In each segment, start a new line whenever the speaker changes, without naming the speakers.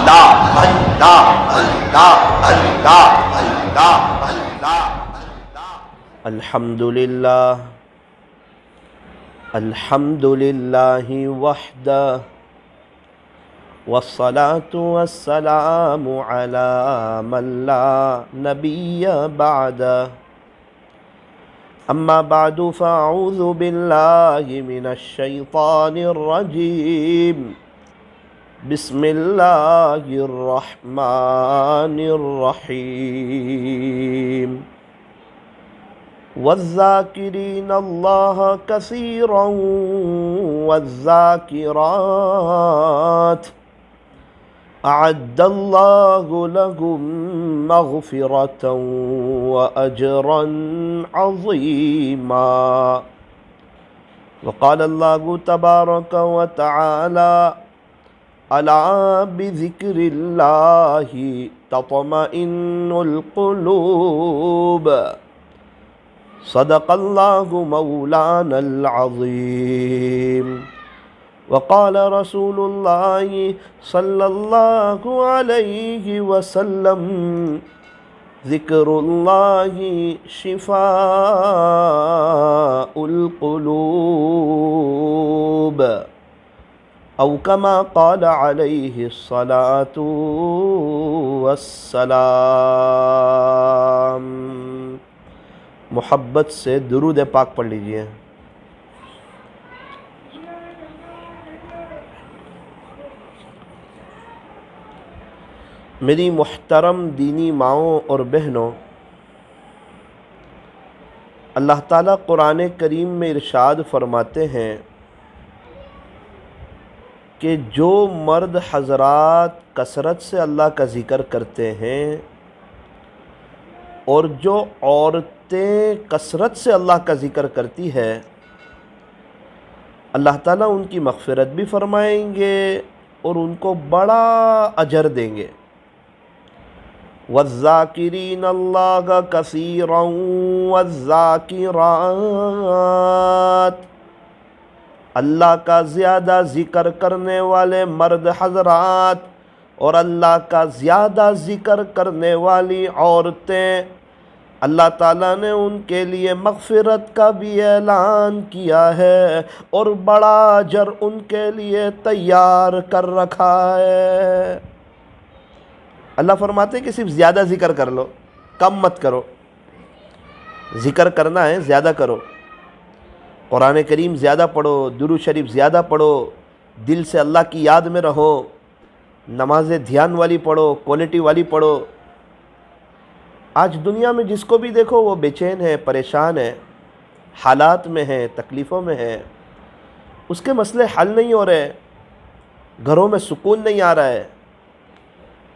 अल्लाह अल्लाह अल्लाह अल्लाह अल्लाह अल्लाह।
अल्हम्दुलिल्लाह अल्हम्दुलिल्लाहि वहदह वस्सलातु वस्सलामु अला मन ला नबिय्य बअदह। अम्मा बादु फ़अऊज़ु बिल्लाहि मिनश शैतानिर रजीम। बिस्मिल्लाहिर रहमानिर रहीम। वज़्ज़ाकिरीनल्लाह कसीरन वज़्ज़ाकिरात अअद्दल्लाहु लहुम मग़फ़िरतन व अजरन अज़ीमा। वक़ालल्लाहु तबारक व तआला अला बिज़िक्रिल्लाहि तत्मइन्नुल क़ुलूब। सदक़ल्लाहु मौलानल अज़ीम। वक़ाल रसूलुल्लाहि सल्लल्लाहु अलैहि वसल्लम ज़िक्रुल्लाहि शिफ़ाउल क़ुलूब औ कमा क़ाल अलैहि अस्सलातु वस्सलाम। मोहब्बत से दुरूद पाक पढ़ लीजिए। मेरी मुहतरम दीनी माओं और बहनों, अल्लाह ताला कुरान करीम में इरशाद फरमाते हैं कि जो मर्द हज़रात कसरत से अल्लाह का ज़िक्र करते हैं और जो औरतें कसरत से अल्लाह का ज़िक्र करती है, अल्लाह ताला उनकी मग़फ़िरत भी फ़रमाएंगे और उनको बड़ा अजर देंगे। वज़्ज़ाकिरीनल्लाह कसीरन वज़्ज़ाकिरात, अल्लाह का ज़्यादा ज़िक्र करने वाले मर्द हज़रात और अल्लाह का ज़्यादा ज़िक्र करने वाली औरतें, अल्लाह ताला ने उनके लिए मग़फ़िरत का भी ऐलान किया है और बड़ा अजर उनके लिए तैयार कर रखा है। अल्लाह फरमाते हैं कि सिर्फ ज़्यादा ज़िक्र कर लो, कम मत करो। ज़िक्र करना है, ज़्यादा करो। कुरान करीम ज़्यादा पढ़ो, दुरूद शरीफ ज़्यादा पढ़ो, दिल से अल्लाह की याद में रहो, नमाज़ें ध्यान वाली पढ़ो, क्वालिटी वाली पढ़ो। आज दुनिया में जिसको भी देखो वो बेचैन है, परेशान है, हालात में है, तकलीफ़ों में है। उसके मसले हल नहीं हो रहे, घरों में सुकून नहीं आ रहा है,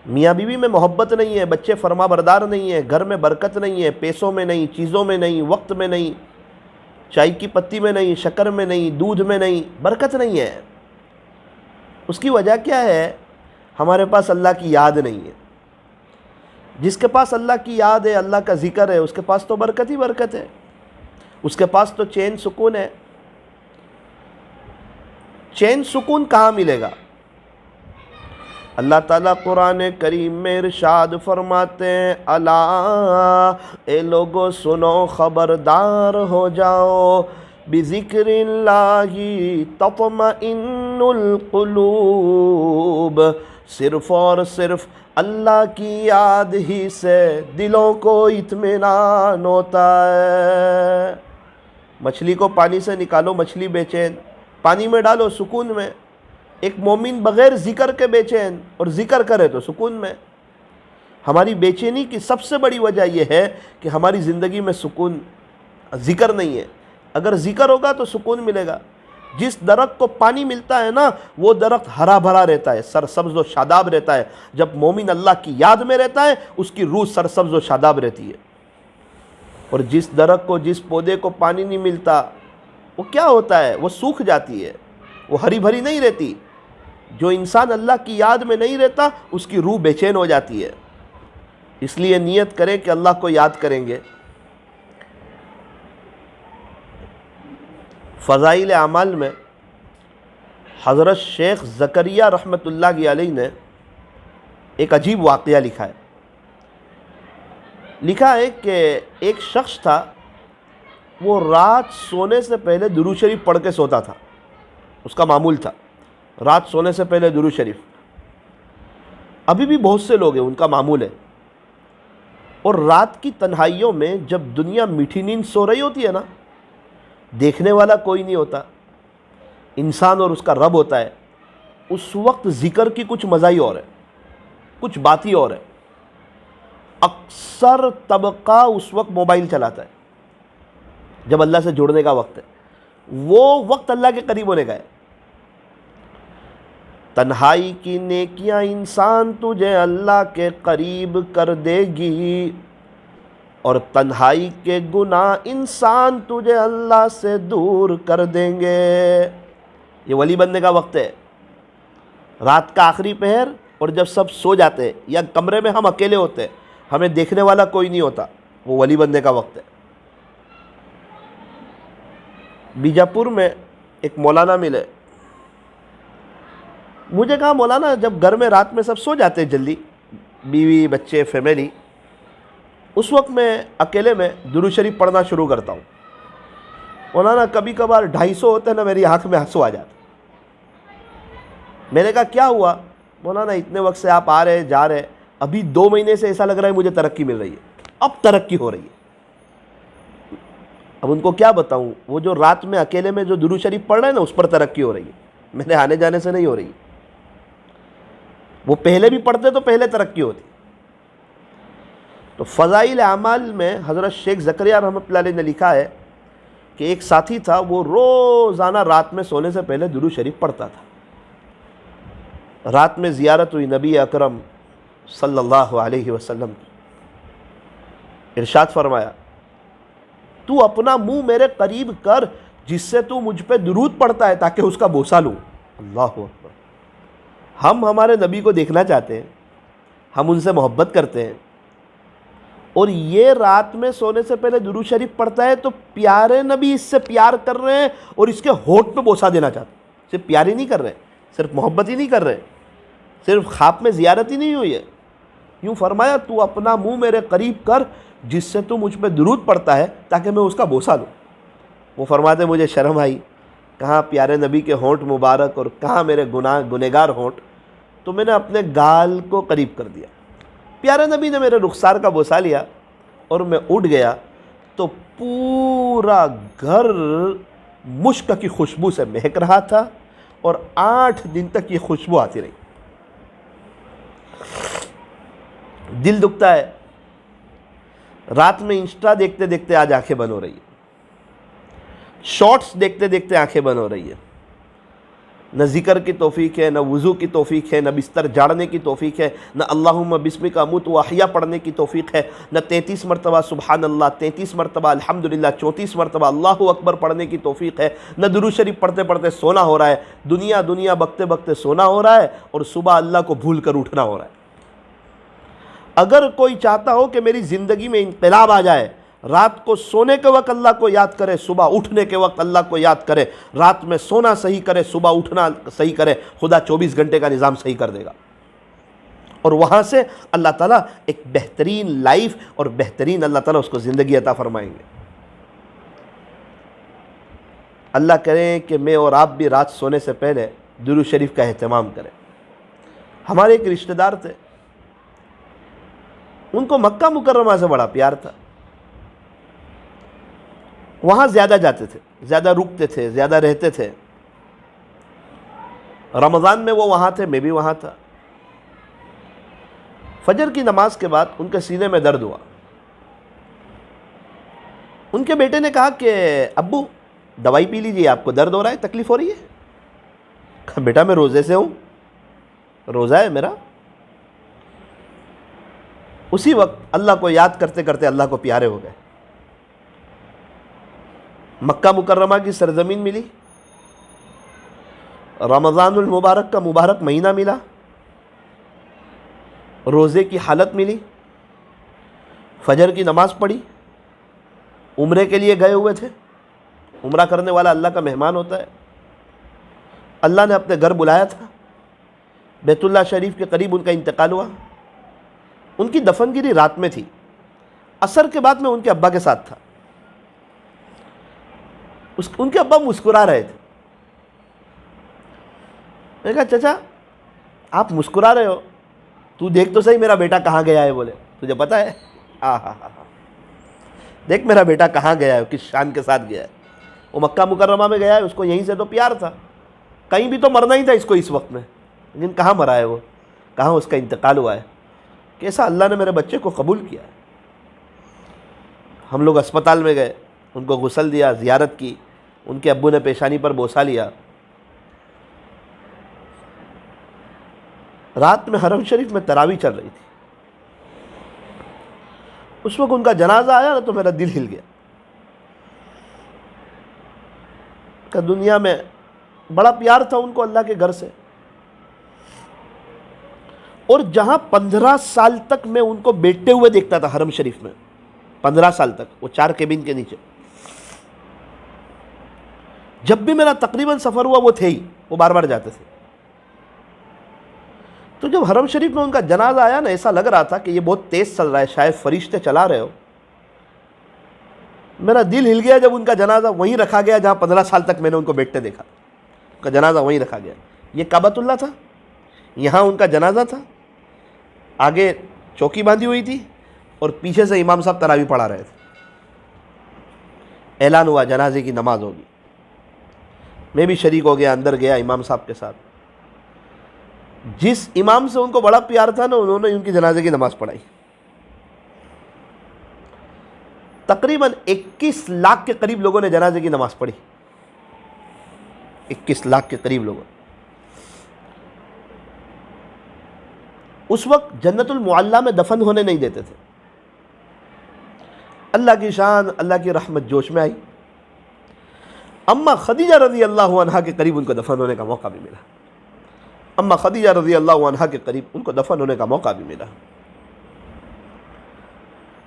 मियाँ बीवी में मोहब्बत नहीं है, बच्चे फरमाबरदार नहीं है, घर में बरकत नहीं है, पैसों में नहीं, चीज़ों में नहीं, वक्त में नहीं, चाय की पत्ती में नहीं, शक्कर में नहीं, दूध में नहीं, बरकत नहीं है। उसकी वजह क्या है? हमारे पास अल्लाह की याद नहीं है। जिसके पास अल्लाह की याद है, अल्लाह का ज़िक्र है, उसके पास तो बरकत ही बरकत है, उसके पास तो चैन सुकून है। चैन सुकून कहाँ मिलेगा? अल्लाह ताला कुरान करीम में इरशाद फरमाते हैं, अला ए लोगो सुनो, ख़बरदार हो जाओ, बिज़िक्रिल्लाहि तत्मइन्नुल क़ुलूब, सिर्फ़ और सिर्फ अल्लाह की याद ही से दिलों को इत्मीनान होता है। मछली को पानी से निकालो, मछली बेचैन, पानी में डालो सुकून में। एक मोमिन बग़ैर ज़िक्र के बेचैन और ज़िक्र करे तो सुकून में। हमारी बेचैनी की सबसे बड़ी वजह यह है कि हमारी ज़िंदगी में सुकून, ज़िक्र नहीं है। अगर ज़िक्र होगा तो सुकून मिलेगा। जिस दरख्त को पानी मिलता है ना, वो दरख्त हरा भरा रहता है, सरसब्ज़ व शादाब रहता है। जब मोमिन अल्लाह की याद में रहता है, उसकी रूह सरसब्ज़ व शादाब रहती है। और जिस दरख्त को, जिस पौधे को पानी नहीं मिलता, वो क्या होता है? वो सूख जाती है, वो हरी भरी नहीं रहती। जो इंसान अल्लाह की याद में नहीं रहता, उसकी रूह बेचैन हो जाती है। इसलिए नियत करें कि अल्लाह को याद करेंगे। फ़ज़ाइल अमाल में हज़रत शेख ज़करिया रहमतुल्लाह अलैह ने एक अजीब वाक़या लिखा है कि एक शख्स था, वो रात सोने से पहले दुरूद शरीफ पढ़ के सोता था। उसका मामूल था रात सोने से पहले दुरूद शरीफ। अभी भी बहुत से लोग हैं उनका मामूल है। और रात की तन्हाइयों में जब दुनिया मीठी नींद सो रही होती है ना, देखने वाला कोई नहीं होता, इंसान और उसका रब होता है, उस वक्त ज़िक्र की कुछ मज़ा ही और है, कुछ बात ही और है। अक्सर तबका उस वक्त मोबाइल चलाता है जब अल्लाह से जुड़ने का वक्त है। वो वक्त अल्लाह के करीब होने का है। तन्हाई की नेकियां इंसान तुझे अल्लाह के करीब कर देगी, और तन्हाई के गुनाह इंसान तुझे अल्लाह से दूर कर देंगे। ये वली बनने का वक्त है, रात का आखिरी पहर, और जब सब सो जाते हैं या कमरे में हम अकेले होते हैं, हमें देखने वाला कोई नहीं होता, वो वली बनने का वक्त है। बीजापुर में एक मौलाना मिले। मुझे कहा, मौलाना जब घर में रात में सब सो जाते हैं जल्दी, बीवी बच्चे फैमिली, उस वक्त मैं अकेले में दुरूद शरीफ पढ़ना शुरू करता हूँ। मौलाना कभी कभार 250 होते हैं ना, मेरी आँख में आंसू आ जाते। मैंने कहा क्या हुआ? मौलाना इतने वक्त से आप आ रहे जा रहे, अभी 2 महीने से ऐसा लग रहा है मुझे तरक्की मिल रही है, अब तरक्की हो रही है। अब उनको क्या बताऊं, वो जो रात में अकेले में जो दुरूद शरीफ पढ़ रहे हैं ना, उस पर तरक्की हो रही है, मैंने आने जाने से नहीं हो रही। वो पहले भी पढ़ते तो पहले तरक्की होती। तो फ़ज़ाइल आमाल में हज़रत शेख ज़करिया रहमतुल्लाह अलैह ने लिखा है कि एक साथी था, वो रोज़ाना रात में सोने से पहले दुरूद शरीफ पढ़ता था। रात में ज़ियारत हुई नबी अकरम सल्लल्लाहु अलैहि वसल्लम। इरशाद फरमाया, तू अपना मुंह मेरे करीब कर जिससे तू मुझ पे दुरूद पढ़ता है, ताकि उसका बोसा लूँ। अल्लाह अकबर। हम हमारे नबी को देखना चाहते हैं, हम उनसे मोहब्बत करते हैं, और ये रात में सोने से पहले दुरूद शरीफ पढ़ता है, तो प्यारे नबी इससे प्यार कर रहे हैं और इसके होठ पे बोसा देना चाहते हैं। सिर्फ प्यार ही नहीं कर रहे, सिर्फ मोहब्बत ही नहीं कर रहे, सिर्फ ख्वाब में ज़ियारत ही नहीं हुई है। यूँ फरमाया, तू अपना मुंह मेरे करीब कर जिससे तू मुझ पे दुरूद पढ़ता है, ताकि मैं उसका बोसा लूँ। वो फरमाते, मुझे शर्म आई, कहाँ प्यारे नबी के होंठ मुबारक और कहाँ मेरे गुनहगार होंठ। तो मैंने अपने गाल को करीब कर दिया, प्यारे नबी ने मेरे रुखसार का बोसा लिया और मैं उठ गया, तो पूरा घर मुश्क की खुशबू से महक रहा था, और 8 दिन तक ये खुशबू आती रही। दिल दुखता है, रात में इंस्टा देखते देखते आज आंखें बंद हो रही है, शॉर्ट्स देखते देखते आंखें बंद हो रही है। न जिक्र की तौफीक है, न वज़ू की तौफीक है, न बिस्तर झाड़ने की तौफीक है, न अल्लाहुम्मा बिस्मिका अमूतु व अहया पढ़ने की तौफीक है, न 33 मरतबा सुबहान अल्लाह, 33 मरतबा अल्हम्दुलिल्लाह, 34 मरतबा अल्लाहु अकबर पढ़ने की तौफीक है, न दुरूद शरीफ पढ़ते पढ़ते सोना हो रहा है। दुनिया बकते बकते सोना हो रहा है, और सुबह अल्लाह को भूल कर उठना हो रहा है। अगर कोई चाहता हो कि मेरी ज़िंदगी में इनकलाब आ जाए, रात को सोने के वक्त अल्लाह को याद करे, सुबह उठने के वक्त अल्लाह को याद करे, रात में सोना सही करे, सुबह उठना सही करे, खुदा 24 घंटे का निज़ाम सही कर देगा। और वहाँ से अल्लाह ताला एक बेहतरीन लाइफ और बेहतरीन अल्लाह ताला उसको ज़िंदगी अता फरमाएंगे। अल्लाह करें कि मैं और आप भी रात सोने से पहले दुरूद शरीफ का एहतमाम करें। हमारे एक रिश्तेदार थे, उनको मक्का मुकर्रमा से बड़ा प्यार था, वहाँ ज़्यादा जाते थे, ज़्यादा रुकते थे, ज़्यादा रहते थे। रमज़ान में वो वहाँ थे, मैं भी वहाँ था। फजर की नमाज के बाद उनके सीने में दर्द हुआ। उनके बेटे ने कहा कि अब्बू दवाई पी लीजिए, आपको दर्द हो रहा है, तकलीफ़ हो रही है। कहा बेटा मैं रोज़े से हूँ, रोज़ा है मेरा। उसी वक्त अल्लाह को याद करते करते अल्लाह को प्यारे हो गए। मक्का मुकर्रमा की सरजमीन मिली, रमज़ानुल मुबारक का मुबारक महीना मिला, रोज़े की हालत मिली, फजर की नमाज़ पढ़ी, उम्रे के लिए गए हुए थे। उम्रा करने वाला अल्लाह का मेहमान होता है। अल्लाह ने अपने घर बुलाया था, बैतुल्लाह शरीफ के करीब उनका इंतकाल हुआ। उनकी दफनगिरी रात में थी। असर के बाद मैं उनके अब्बा के साथ था। उनके अब्बा मुस्कुरा रहे थे। मैंने कहा चाचा आप मुस्कुरा रहे हो, तू देख तो सही मेरा बेटा कहाँ गया है। बोले तुझे पता है? हा, देख मेरा बेटा कहाँ गया है, किस शान के साथ गया है। वो मक्का मुकर्रमा में गया है, उसको यहीं से तो प्यार था, कहीं भी तो मरना ही था इसको इस वक्त में, लेकिन कहाँ मरा है वो, कहाँ उसका इंतकाल हुआ है। कैसा अल्लाह ने मेरे बच्चे को कबूल किया है। हम लोग अस्पताल में गए, उनको गुस्ल दिया, ज़ियारत की, उनके अब्बू ने पेशानी पर बोसा लिया। रात में हरम शरीफ में तरावी चल रही थी। उस वक्त उनका जनाजा आया ना तो मेरा दिल हिल गया। कि दुनिया में बड़ा प्यार था उनको अल्लाह के घर से, और जहां 15 साल तक मैं उनको बैठते हुए देखता था हरम शरीफ में, 15 साल तक वो 4 केबिन के नीचे, जब भी मेरा तकरीबन सफ़र हुआ वो थे ही, वो बार बार जाते थे। तो जब हरम शरीफ में उनका जनाजा आया ना, ऐसा लग रहा था कि ये बहुत तेज़ चल रहा है, शायद फरिश्ते चला रहे हो। मेरा दिल हिल गया जब उनका जनाजा वहीं रखा गया जहाँ 15 साल तक मैंने उनको बैठते देखा। उनका जनाजा वहीं रखा गया। ये काबतुल्लाह था, यहाँ उनका जनाजा था, आगे चौकी बांधी हुई थी और पीछे से इमाम साहब तरावी पढ़ा रहे थे। ऐलान हुआ जनाजे की नमाज होगी। मैं भी शरीक हो गया, अंदर गया इमाम साहब के साथ। जिस इमाम से उनको बड़ा प्यार था ना, उन्होंने उनकी जनाजे की नमाज पढ़ाई। तकरीबन 21 लाख के करीब लोगों ने जनाजे की नमाज पढ़ी। 21 लाख के करीब लोगों। उस वक्त जन्नतुल मुअल्ला में दफन होने नहीं देते थे। अल्लाह की शान, अल्लाह की रहमत जोश में आई। अम्मा खदीजा रज़ी अल्लाह अन्हा के करीब उनको दफन होने का मौका भी मिला। अम्मा खदीजा रज़ी अल्लाह अन्हा के करीब उनको दफन होने का मौका भी मिला।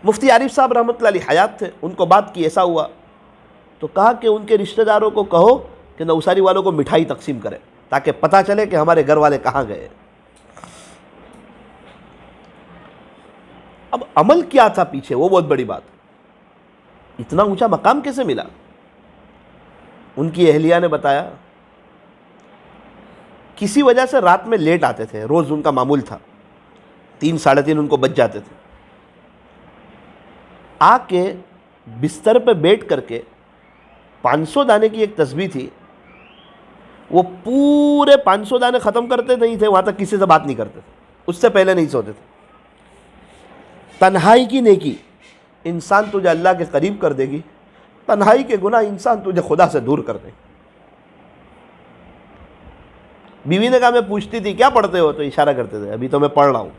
मुफ्ती आरिफ साहब रहमतुल्लाह अलैह हयात थे, उनको बात की, ऐसा हुआ तो कहा कि उनके रिश्तेदारों को कहो कि नौसारी वालों को मिठाई तकसीम करें ताकि पता चले कि हमारे घर वाले कहाँ गए। अब अमल क्या था पीछे, वो बहुत बड़ी बात। इतना ऊंचा मकाम कैसे मिला? उनकी अहलिया ने बताया किसी वजह से रात में लेट आते थे, रोज़ उनका मामूल था, 3 साढ़े 3 उनको बज जाते थे। आके बिस्तर पे बैठ करके 500 दाने की एक तस्बीह थी, वो पूरे 500 दाने ख़त्म करते नहीं थे, वहाँ तक किसी से बात नहीं करते थे, उससे पहले नहीं सोते थे। तन्हाई की नेकी इंसान तुझे अल्लाह के करीब कर देगी, तन्हाई के गुनाह इंसान तुझे खुदा से दूर कर देगी। बीवी ने कहा मैं पूछती थी क्या पढ़ते हो, तो इशारा करते थे अभी तो मैं पढ़ रहा हूँ,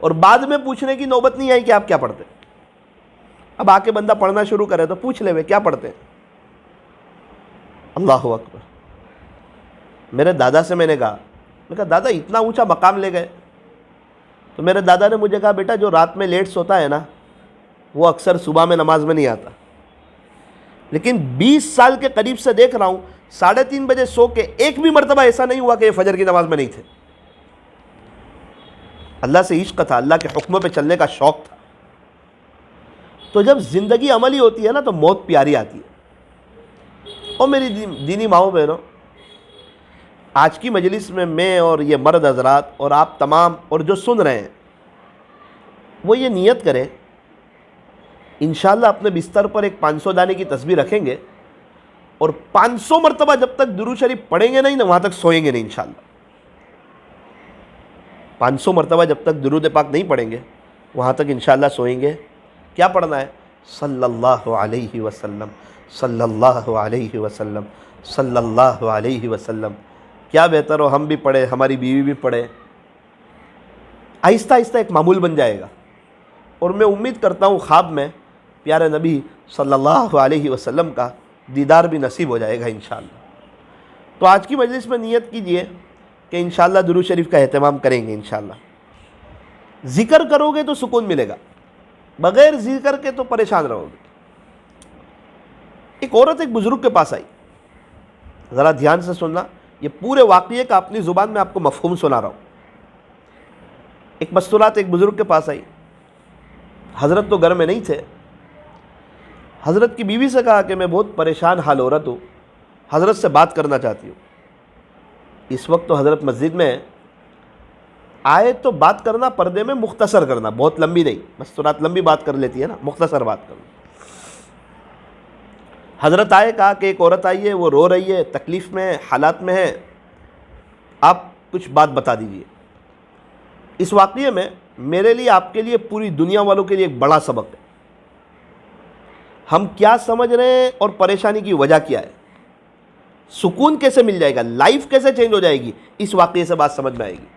और बाद में पूछने की नौबत नहीं आई कि आप क्या पढ़ते। अब आके बंदा पढ़ना शुरू करे तो पूछ ले वे क्या पढ़ते हैं। अल्लाह अकबर। मेरे दादा से मैंने कहा दादा इतना ऊंचा मकाम ले गए, तो मेरे दादा ने मुझे कहा बेटा जो रात में लेट सोता है ना, वो अक्सर सुबह में नमाज में नहीं आता। लेकिन 20 साल के करीब से देख रहा हूँ 3:30 बजे सो के एक भी मरतबा ऐसा नहीं हुआ कि ये फजर की नमाज में नहीं थे। अल्लाह से इश्क था, अल्लाह के हुक्म पे चलने का शौक था। तो जब ज़िंदगी अमली होती है ना तो मौत प्यारी आती है। और मेरी दीनी माओ बहनों, आज की मजलिस में मैं और ये मर्द हजरात और आप तमाम और जो सुन रहे हैं, वो ये नियत करें इंशाअल्लाह अपने बिस्तर पर एक 500 दाने की तस्बीह रखेंगे और 500 मरतबा जब तक दुरूद शरीफ पढ़ेंगे नहीं ना, वहाँ तक सोएंगे नहीं इंशाअल्लाह। 500 मरतबा जब तक दुरूद पाक नहीं पढ़ेंगे वहाँ तक इंशाअल्लाह सोएंगे। क्या पढ़ना है? सल्लल्लाहु अलैहि वसल्लम, सल्लल्लाहु अलैहि वसल्लम, सल्लल्लाहु अलैहि वसल्लम। क्या बेहतर हो हम भी पढ़े, हमारी बीवी भी पढ़े। आहिस्ता आहिस्ता एक मामूल बन जाएगा और मैं उम्मीद करता हूँ ख्वाब में प्यारे नबी सल्लल्लाहु अलैहि वसल्लम का दीदार भी नसीब हो जाएगा इंशाअल्लाह। तो आज की मजलिस में नियत कीजिए कि इंशाअल्लाह दुरूद शरीफ का एहतमाम करेंगे इंशाअल्लाह। ज़िक्र करोगे तो सुकून मिलेगा, बग़ैर ज़िक्र के तो परेशान रहोगे। एक औरत एक बुज़ुर्ग के पास आई, ज़रा ध्यान से सुनना, ये पूरे वाक़ये का अपनी ज़ुबान में आपको मफ़हूम सुना रहा हूँ। एक मस्तूरात एक बुज़ुर्ग के पास आई। हज़रत तो घर में नहीं थे। हज़रत की बीवी से कहा कि मैं बहुत परेशान हाल औरत हूँ, हज़रत से बात करना चाहती हूँ। इस वक्त तो हज़रत मस्जिद में है। आए तो बात करना पर्दे में मुख्तसर करना, बहुत लंबी नहीं। मस्तूरात लंबी बात कर लेती है ना, मुख्तसर बात करना। हज़रत आए, कहा कि एक औरत आई है, वो रो रही है, तकलीफ़ में है, हालात में है, आप कुछ बात बता दीजिए। इस वाक़ये में मेरे लिए, आपके लिए, पूरी दुनिया वालों के लिए एक बड़ा सबक है। हम क्या समझ रहे हैं और परेशानी की वजह क्या है, सुकून कैसे मिल जाएगा, लाइफ कैसे चेंज हो जाएगी, इस वाक़ये से बात समझ में आएगी।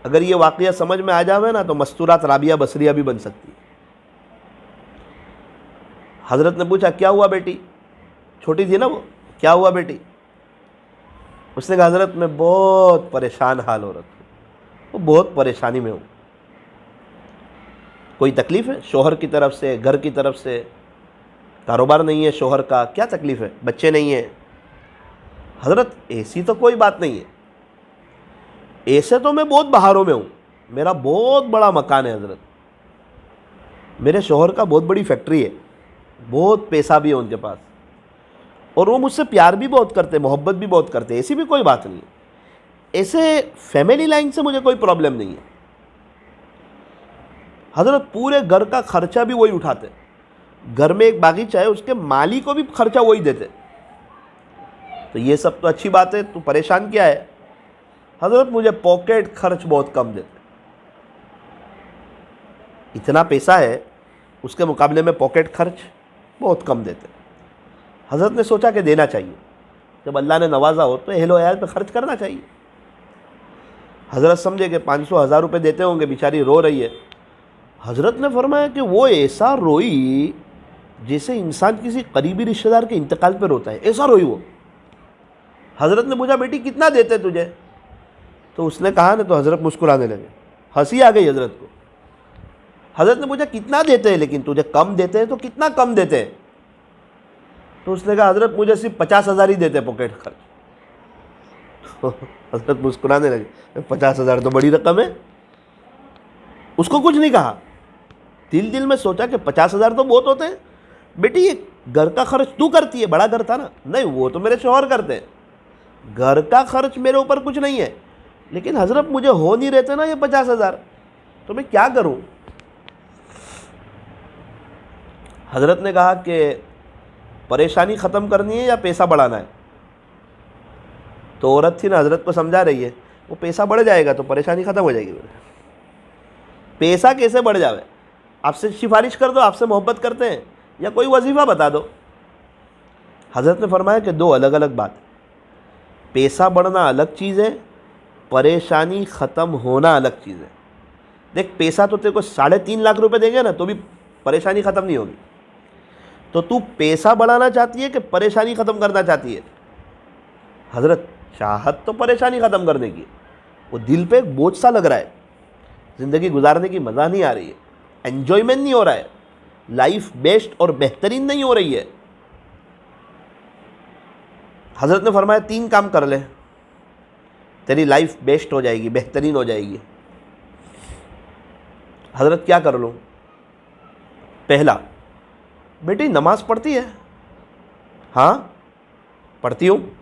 अगर ये वाक़या समझ में आ जावे ना तो मस्तूरात राबिया बसरिया भी बन सकती है। हज़रत ने पूछा, क्या हुआ बेटी? छोटी थी ना वो, क्या हुआ बेटी? उसने कहा, हज़रत मैं बहुत परेशान हाल औरत हूँ, वो बहुत परेशानी में हूँ। कोई तकलीफ़ है शोहर की तरफ से, घर की तरफ से, कारोबार नहीं है शोहर का, क्या तकलीफ़ है? बच्चे नहीं हैं। हज़रत ऐसी तो कोई बात नहीं है, ऐसे तो मैं बहुत बहारों में हूँ, मेरा बहुत बड़ा मकान है हज़रत, मेरे शोहर का बहुत बड़ी फैक्ट्री है, बहुत पैसा भी है उनके पास, और वो मुझसे प्यार भी बहुत करते, मोहब्बत भी बहुत करते, ऐसी भी कोई बात नहीं है। ऐसे फैमिली लाइन से मुझे कोई प्रॉब्लम नहीं है। हज़रत पूरे घर का खर्चा भी वही उठाते, घर में एक बागीचा है, उसके माली को भी खर्चा वही देते। तो ये सब तो अच्छी बात है, तू परेशान क्या है? हज़रत मुझे पॉकेट खर्च बहुत कम देते, इतना पैसा है उसके मुकाबले में पॉकेट खर्च बहुत कम देते। हज़रत ने सोचा कि देना चाहिए, जब अल्लाह ने नवाजा हो तो अहल वयाल पे खर्च करना चाहिए। हज़रत समझे कि 500-1000 रुपये देते होंगे, बेचारी रो रही है। हज़रत ने फरमाया कि वो ऐसा रोई जैसे इंसान किसी करीबी रिश्तेदार के इंतकाल पर रोता है, ऐसा रोई वो। हज़रत ने पूछा, बेटी कितना देते तुझे? तो उसने कहा ना, तो हज़रत मुस्कुराने लगे, हंसी आ गई हज़रत को। हज़रत ने पूछा, कितना देते हैं लेकिन तुझे? कम देते हैं तो कितना कम देते हैं? तो उसने कहा, हज़रत मुझे सिर्फ 50,000 ही देते पॉकेट खर्च। तो हज़रत मुस्कुराने लगे, 50,000 तो बड़ी रकम है। उसको कुछ नहीं कहा, दिल दिल में सोचा कि 50,000 तो बहुत होते हैं। बेटी ये घर का खर्च तू करती है, बड़ा घर था ना? नहीं, वो तो मेरे शौहर करते हैं, घर का खर्च मेरे ऊपर कुछ नहीं है, लेकिन हज़रत मुझे हो नहीं रहते ना ये 50,000, तो मैं क्या करूं? हज़रत ने कहा कि परेशानी ख़त्म करनी है या पैसा बढ़ाना है? तो औरत थी ना, हज़रत को समझा रही है, वो पैसा बढ़ जाएगा तो परेशानी ख़त्म हो जाएगी। पैसा कैसे बढ़ जावे? आपसे सिफारिश कर दो, आपसे मोहब्बत करते हैं, या कोई वजीफ़ा बता दो। हज़रत ने फरमाया कि दो अलग अलग बात, पैसा बढ़ना अलग चीज़ है, परेशानी ख़त्म होना अलग चीज़ है। देख, पैसा तो तेरे को 3.5 लाख रुपए देंगे ना तो भी परेशानी ख़त्म नहीं होगी। तो तू पैसा बढ़ाना चाहती है कि परेशानी ख़त्म करना चाहती है? हज़रत चाहत तो परेशानी ख़त्म करने की, वो दिल पे एक बोझ सा लग रहा है, ज़िंदगी गुजारने की मज़ा नहीं आ रही है, एन्जॉयमेंट नहीं हो रहा है, लाइफ बेस्ट और बेहतरीन नहीं हो रही है। हज़रत ने फरमाया 3 काम कर ले, तेरी लाइफ बेस्ट हो जाएगी, बेहतरीन हो जाएगी। हज़रत क्या कर लूँ? पहला, बेटी नमाज पढ़ती है? हाँ पढ़ती हूँ,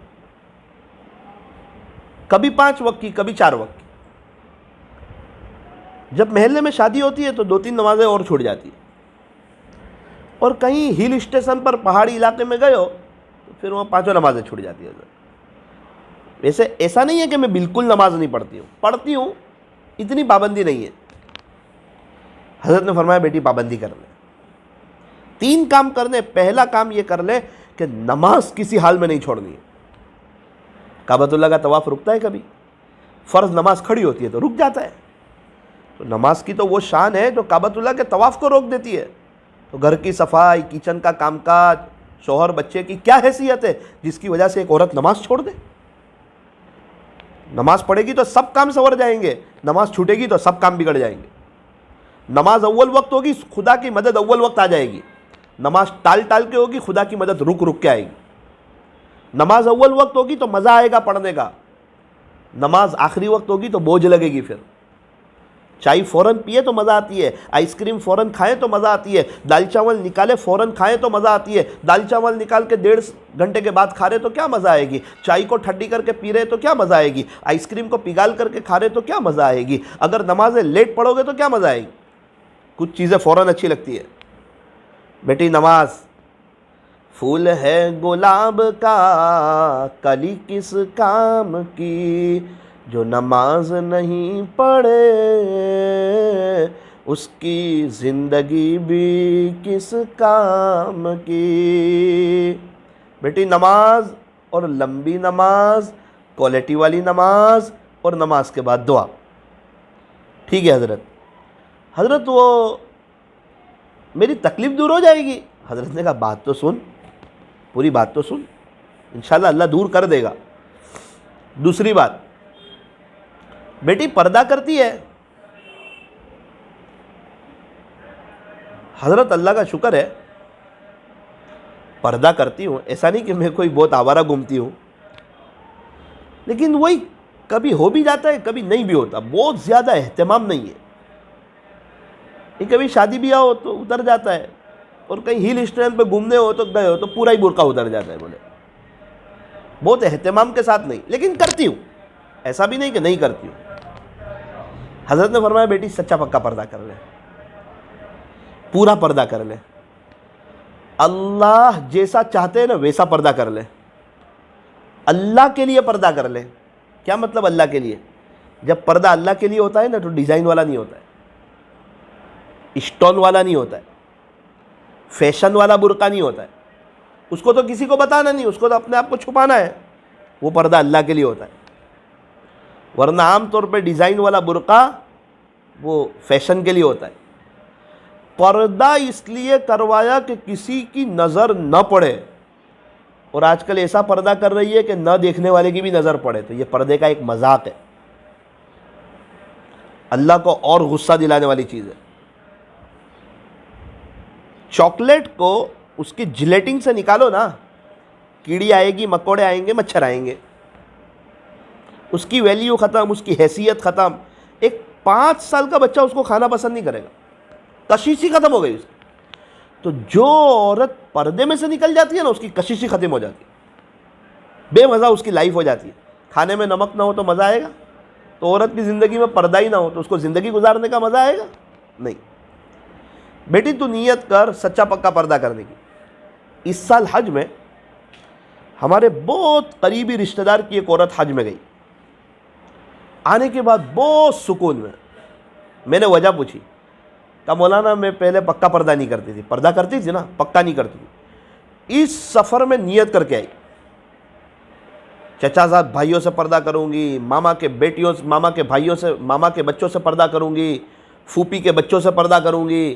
कभी 5 वक्त की, कभी 4 वक्त की। जब महल्ले में शादी होती है तो 2-3 नमाजें और छूट जाती है, और कहीं हिल स्टेशन पर पहाड़ी इलाके में गए हो तो फिर वहाँ 5 नमाजें छूट जाती है। वैसे ऐसा नहीं है कि मैं बिल्कुल नमाज नहीं पढ़ती हूँ, पढ़ती हूँ, इतनी पाबंदी नहीं है। हज़रत ने फरमाया बेटी पाबंदी कर ले, 3 काम करने। पहला काम ये कर ले कि नमाज किसी हाल में नहीं छोड़नी है। काबतुल्लाह का तवाफ़ रुकता है कभी? फ़र्ज़ नमाज खड़ी होती है तो रुक जाता है। तो नमाज की तो वो शान है जो काबतुल्लाह के तवाफ़ को रोक देती है। तो घर की सफाई, किचन का कामकाज, शौहर बच्चे की क्या हैसियत है जिसकी वजह से एक औरत नमाज छोड़ दे? नमाज पढ़ेगी तो सब काम संवर जाएंगे, नमाज छूटेगी तो सब काम बिगड़ जाएंगे। नमाज अव्वल वक्त होगी, खुदा की मदद अव्वल वक्त आ जाएगी। नमाज टाल टाल के होगी, खुदा की मदद रुक रुक के आएगी। नमाज अव्वल वक्त होगी तो मज़ा आएगा पढ़ने का, नमाज आखिरी वक्त होगी तो बोझ लगेगी। फिर चाय फ़ौरन पिए तो मज़ा आती है, आइसक्रीम फ़ौरन खाएं तो मज़ा आती है, दाल चावल निकाले फ़ौरन खाएं तो मज़ा आती है। दाल चावल निकाल के 1.5 घंटे के बाद खा रहे तो क्या मज़ा आएगी, चाय को ठंडी करके पी रहे तो क्या मज़ा आएगी, आइसक्रीम को पिघाल करके खा रहे तो क्या मज़ा आएगी, अगर नमाज़ें लेट पढ़ोगे तो क्या मज़ा आएगी। कुछ चीज़ें फ़ौरन अच्छी लगती है। बेटी नमाज फूल है गुलाब का, कली किस काम की, जो नमाज नहीं पढ़े उसकी ज़िंदगी भी किस काम की। बेटी नमाज और लंबी नमाज, क्वालिटी वाली नमाज और नमाज के बाद दुआ। ठीक है हज़रत, हज़रत वो मेरी तकलीफ़ दूर हो जाएगी। हज़रत ने कहा बात तो सुन, पूरी बात तो सुन, इंशाल्लाह अल्लाह दूर कर देगा। दूसरी बात, बेटी पर्दा करती है। हज़रत अल्लाह का शुक्र है पर्दा करती हूँ, ऐसा नहीं कि मैं कोई बहुत आवारा घूमती हूँ, लेकिन वही कभी हो भी जाता है कभी नहीं भी होता, बहुत ज़्यादा एहतमाम नहीं है। ये कभी शादी ब्याह हो तो उतर जाता है, और कहीं हिल स्टेशन पे घूमने हो तो गए हो तो पूरा ही बुर्का उतर जाता है। बोले बहुत एहतमाम के साथ नहीं, लेकिन करती हूँ, ऐसा भी नहीं कि नहीं करती हूँ। हज़रत ने फरमाया बेटी सच्चा पक्का पर्दा कर ले, पूरा पर्दा कर ले, अल्लाह जैसा चाहते हैं ना वैसा पर्दा कर ले, अल्लाह के लिए पर्दा कर ले। क्या मतलब अल्लाह के लिए? जब पर्दा अल्लाह के लिए होता है ना तो डिज़ाइन वाला नहीं होता है, स्टोन वाला नहीं होता है, फैशन वाला बुर्का नहीं होता है, उसको तो किसी को बताना नहीं, उसको तो अपने आप को छुपाना है। वो पर्दा अल्लाह के लिए होता है। वरना आम तौर पे डिज़ाइन वाला बुर्का वो फैशन के लिए होता है। पर्दा इसलिए करवाया कि किसी की नज़र न पड़े, और आजकल ऐसा पर्दा कर रही है कि न देखने वाले की भी नज़र पड़े, तो ये पर्दे का एक मजाक है, अल्लाह को और गुस्सा दिलाने वाली चीज़ है। चॉकलेट को उसकी जिलेटिन से निकालो ना, कीड़ी आएगी, मकोड़े आएंगे, मच्छर आएंगे, उसकी वैल्यू ख़त्म, उसकी हैसियत ख़त्म। एक 5 साल का बच्चा उसको खाना पसंद नहीं करेगा, कशिश ही ख़त्म हो गई उसकी। तो जो औरत पर्दे में से निकल जाती है ना, उसकी कशिश ही ख़त्म हो जाती है, बेमज़ा उसकी लाइफ हो जाती है। खाने में नमक ना हो तो मज़ा आएगा? तो औरत की ज़िंदगी में पर्दा ही ना हो तो उसको ज़िंदगी गुजारने का मज़ा आएगा? नहीं। बेटी तू नियत कर सच्चा पक्का पर्दा करने की। इस साल हज में हमारे बहुत करीबी रिश्तेदार की एक औरत हज में गई, आने के बाद बहुत सुकून में। मैंने वजह पूछी, कहा मौलाना मैं पहले पक्का पर्दा नहीं करती थी, पर्दा करती थी ना, पक्का नहीं करती थी। इस सफ़र में नियत करके आई, चचाजाद भाइयों से पर्दा करूंगी, मामा के बेटियों से, मामा के भाइयों से, मामा के बच्चों से पर्दा करूंगी, फूफी के बच्चों से पर्दा करूंगी,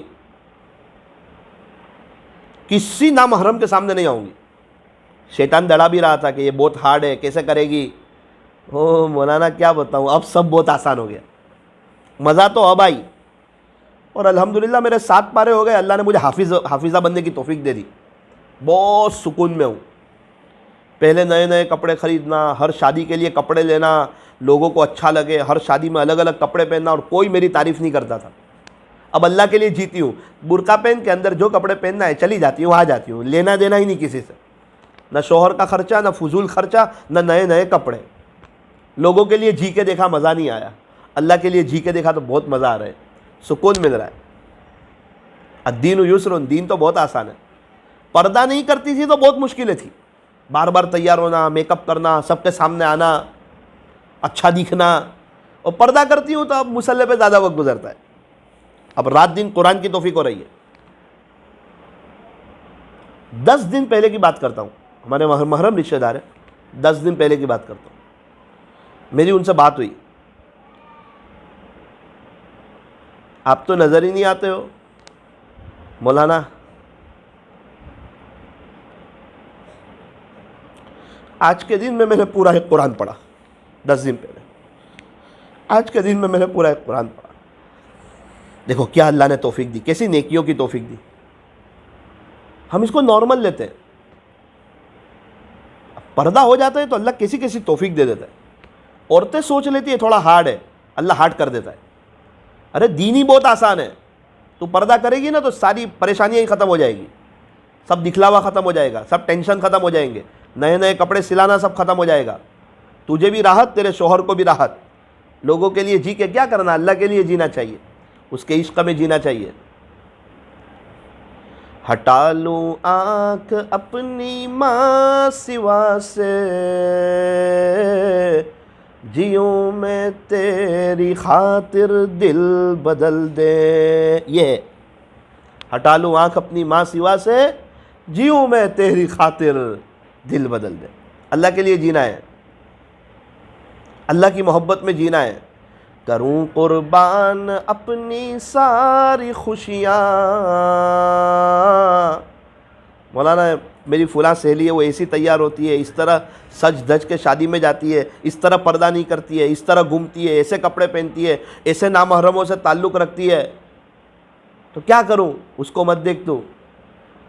किसी नामहरम के सामने नहीं आऊंगी। शैतान दड़ा भी रहा था कि ये बहुत हार्ड है, कैसे करेगी। ओ मौलाना क्या बताऊं, अब सब बहुत आसान हो गया, मज़ा तो अब आई। और अल्हम्दुलिल्लाह मेरे 7 पारे हो गए, अल्लाह ने मुझे हाफिज़ा बनने की तौफीक दे दी, बहुत सुकून में हूँ। पहले नए नए कपड़े ख़रीदना, हर शादी के लिए कपड़े लेना, लोगों को अच्छा लगे, हर शादी में अलग अलग कपड़े पहनना, और कोई मेरी तारीफ़ नहीं करता था। अब अल्लाह के लिए जीती हूँ, बुर्का पहन के अंदर जो कपड़े पहनना है चली जाती हूँ, आ जाती हूँ, लेना देना ही नहीं किसी से, न शोहर का खर्चा, न फजूल खर्चा, न नए नए कपड़े। लोगों के लिए जी के देखा, मज़ा नहीं आया, अल्लाह के लिए जी के देखा तो बहुत मज़ा आ रहा है, सुकून मिल रहा है। अद्दीन युस्रुन, दीन तो बहुत आसान है। पर्दा नहीं करती थी तो बहुत मुश्किलें थी, बार बार तैयार होना, मेकअप करना, सबके सामने आना, अच्छा दिखना। और पर्दा करती हूँ तो अब मुसल्ले पे ज़्यादा वक्त गुजरता है, अब रात दिन कुरान की तौफीक हो रही है। 10 दिन पहले की बात करता हूँ, हमारे महरम रिश्तेदार है, 10 दिन पहले की बात करता हूँ, मेरी उनसे बात हुई। आप तो नज़र ही नहीं आते हो मौलाना, आज के दिन में मैंने पूरा एक कुरान पढ़ा। 10 दिन पहले, आज के दिन में मैंने पूरा एक कुरान पढ़ा। देखो क्या अल्लाह ने तौफीक दी, कैसी नेकियों की तौफीक दी। हम इसको नॉर्मल लेते हैं, पर्दा हो जाता है तो अल्लाह कैसी कैसी तौफीक दे देता है। औरतें सोच लेती है थोड़ा हार्ड है, अल्लाह हार्ड कर देता है। अरे दीन ही बहुत आसान है। तू पर्दा करेगी ना तो सारी परेशानियां ही ख़त्म हो जाएगी, सब दिखलावा ख़त्म हो जाएगा, सब टेंशन ख़त्म हो जाएंगे, नए नए कपड़े सिलाना सब ख़त्म हो जाएगा, तुझे भी राहत, तेरे शोहर को भी राहत। लोगों के लिए जी के क्या करना, अल्लाह के लिए जीना चाहिए, उसके इश्क में जीना चाहिए। हटा लूँ आँख अपनी माँ सिवा से, जियूं मैं तेरी खातिर दिल बदल दे। ये है, हटा लूँ आँख अपनी माँ सिवा से, जियूं मैं तेरी खातिर दिल बदल दे। अल्लाह के लिए जीना है, अल्लाह की मोहब्बत में जीना है। करूं कुर्बान अपनी सारी खुशियाँ। मौलाना मेरी फ़ुला सहेली है, वो ऐसी तैयार होती है, इस तरह सज धज के शादी में जाती है, इस तरह पर्दा नहीं करती है, इस तरह घूमती है, ऐसे कपड़े पहनती है, ऐसे नामहरमों से ताल्लुक़ रखती है, तो क्या करूं? उसको मत देख तू,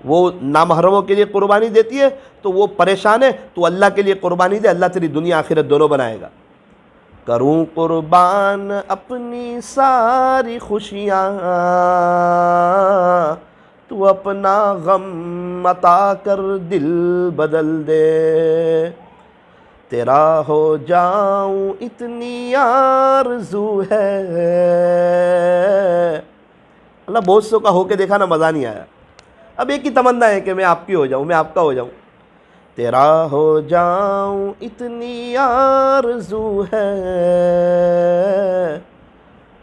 वो नामहरमों के लिए कुर्बानी देती है तो वो परेशान है, तो अल्लाह के लिए कुर्बानी दे, अल्लाह तेरी दुनिया आखिरत दोनों बनाएगा। करूं कुर्बान अपनी सारी खुशियाँ, तू अपना गम अता कर दिल बदल दे। तेरा हो जाऊं इतनी आरज़ू है। अल्लाह बहुत सौ का होके देखा ना, मज़ा नहीं आया। अब एक ही तमन्ना है कि मैं आपकी हो जाऊं, मैं आपका हो जाऊं। तेरा हो जाऊं इतनी आरज़ू है,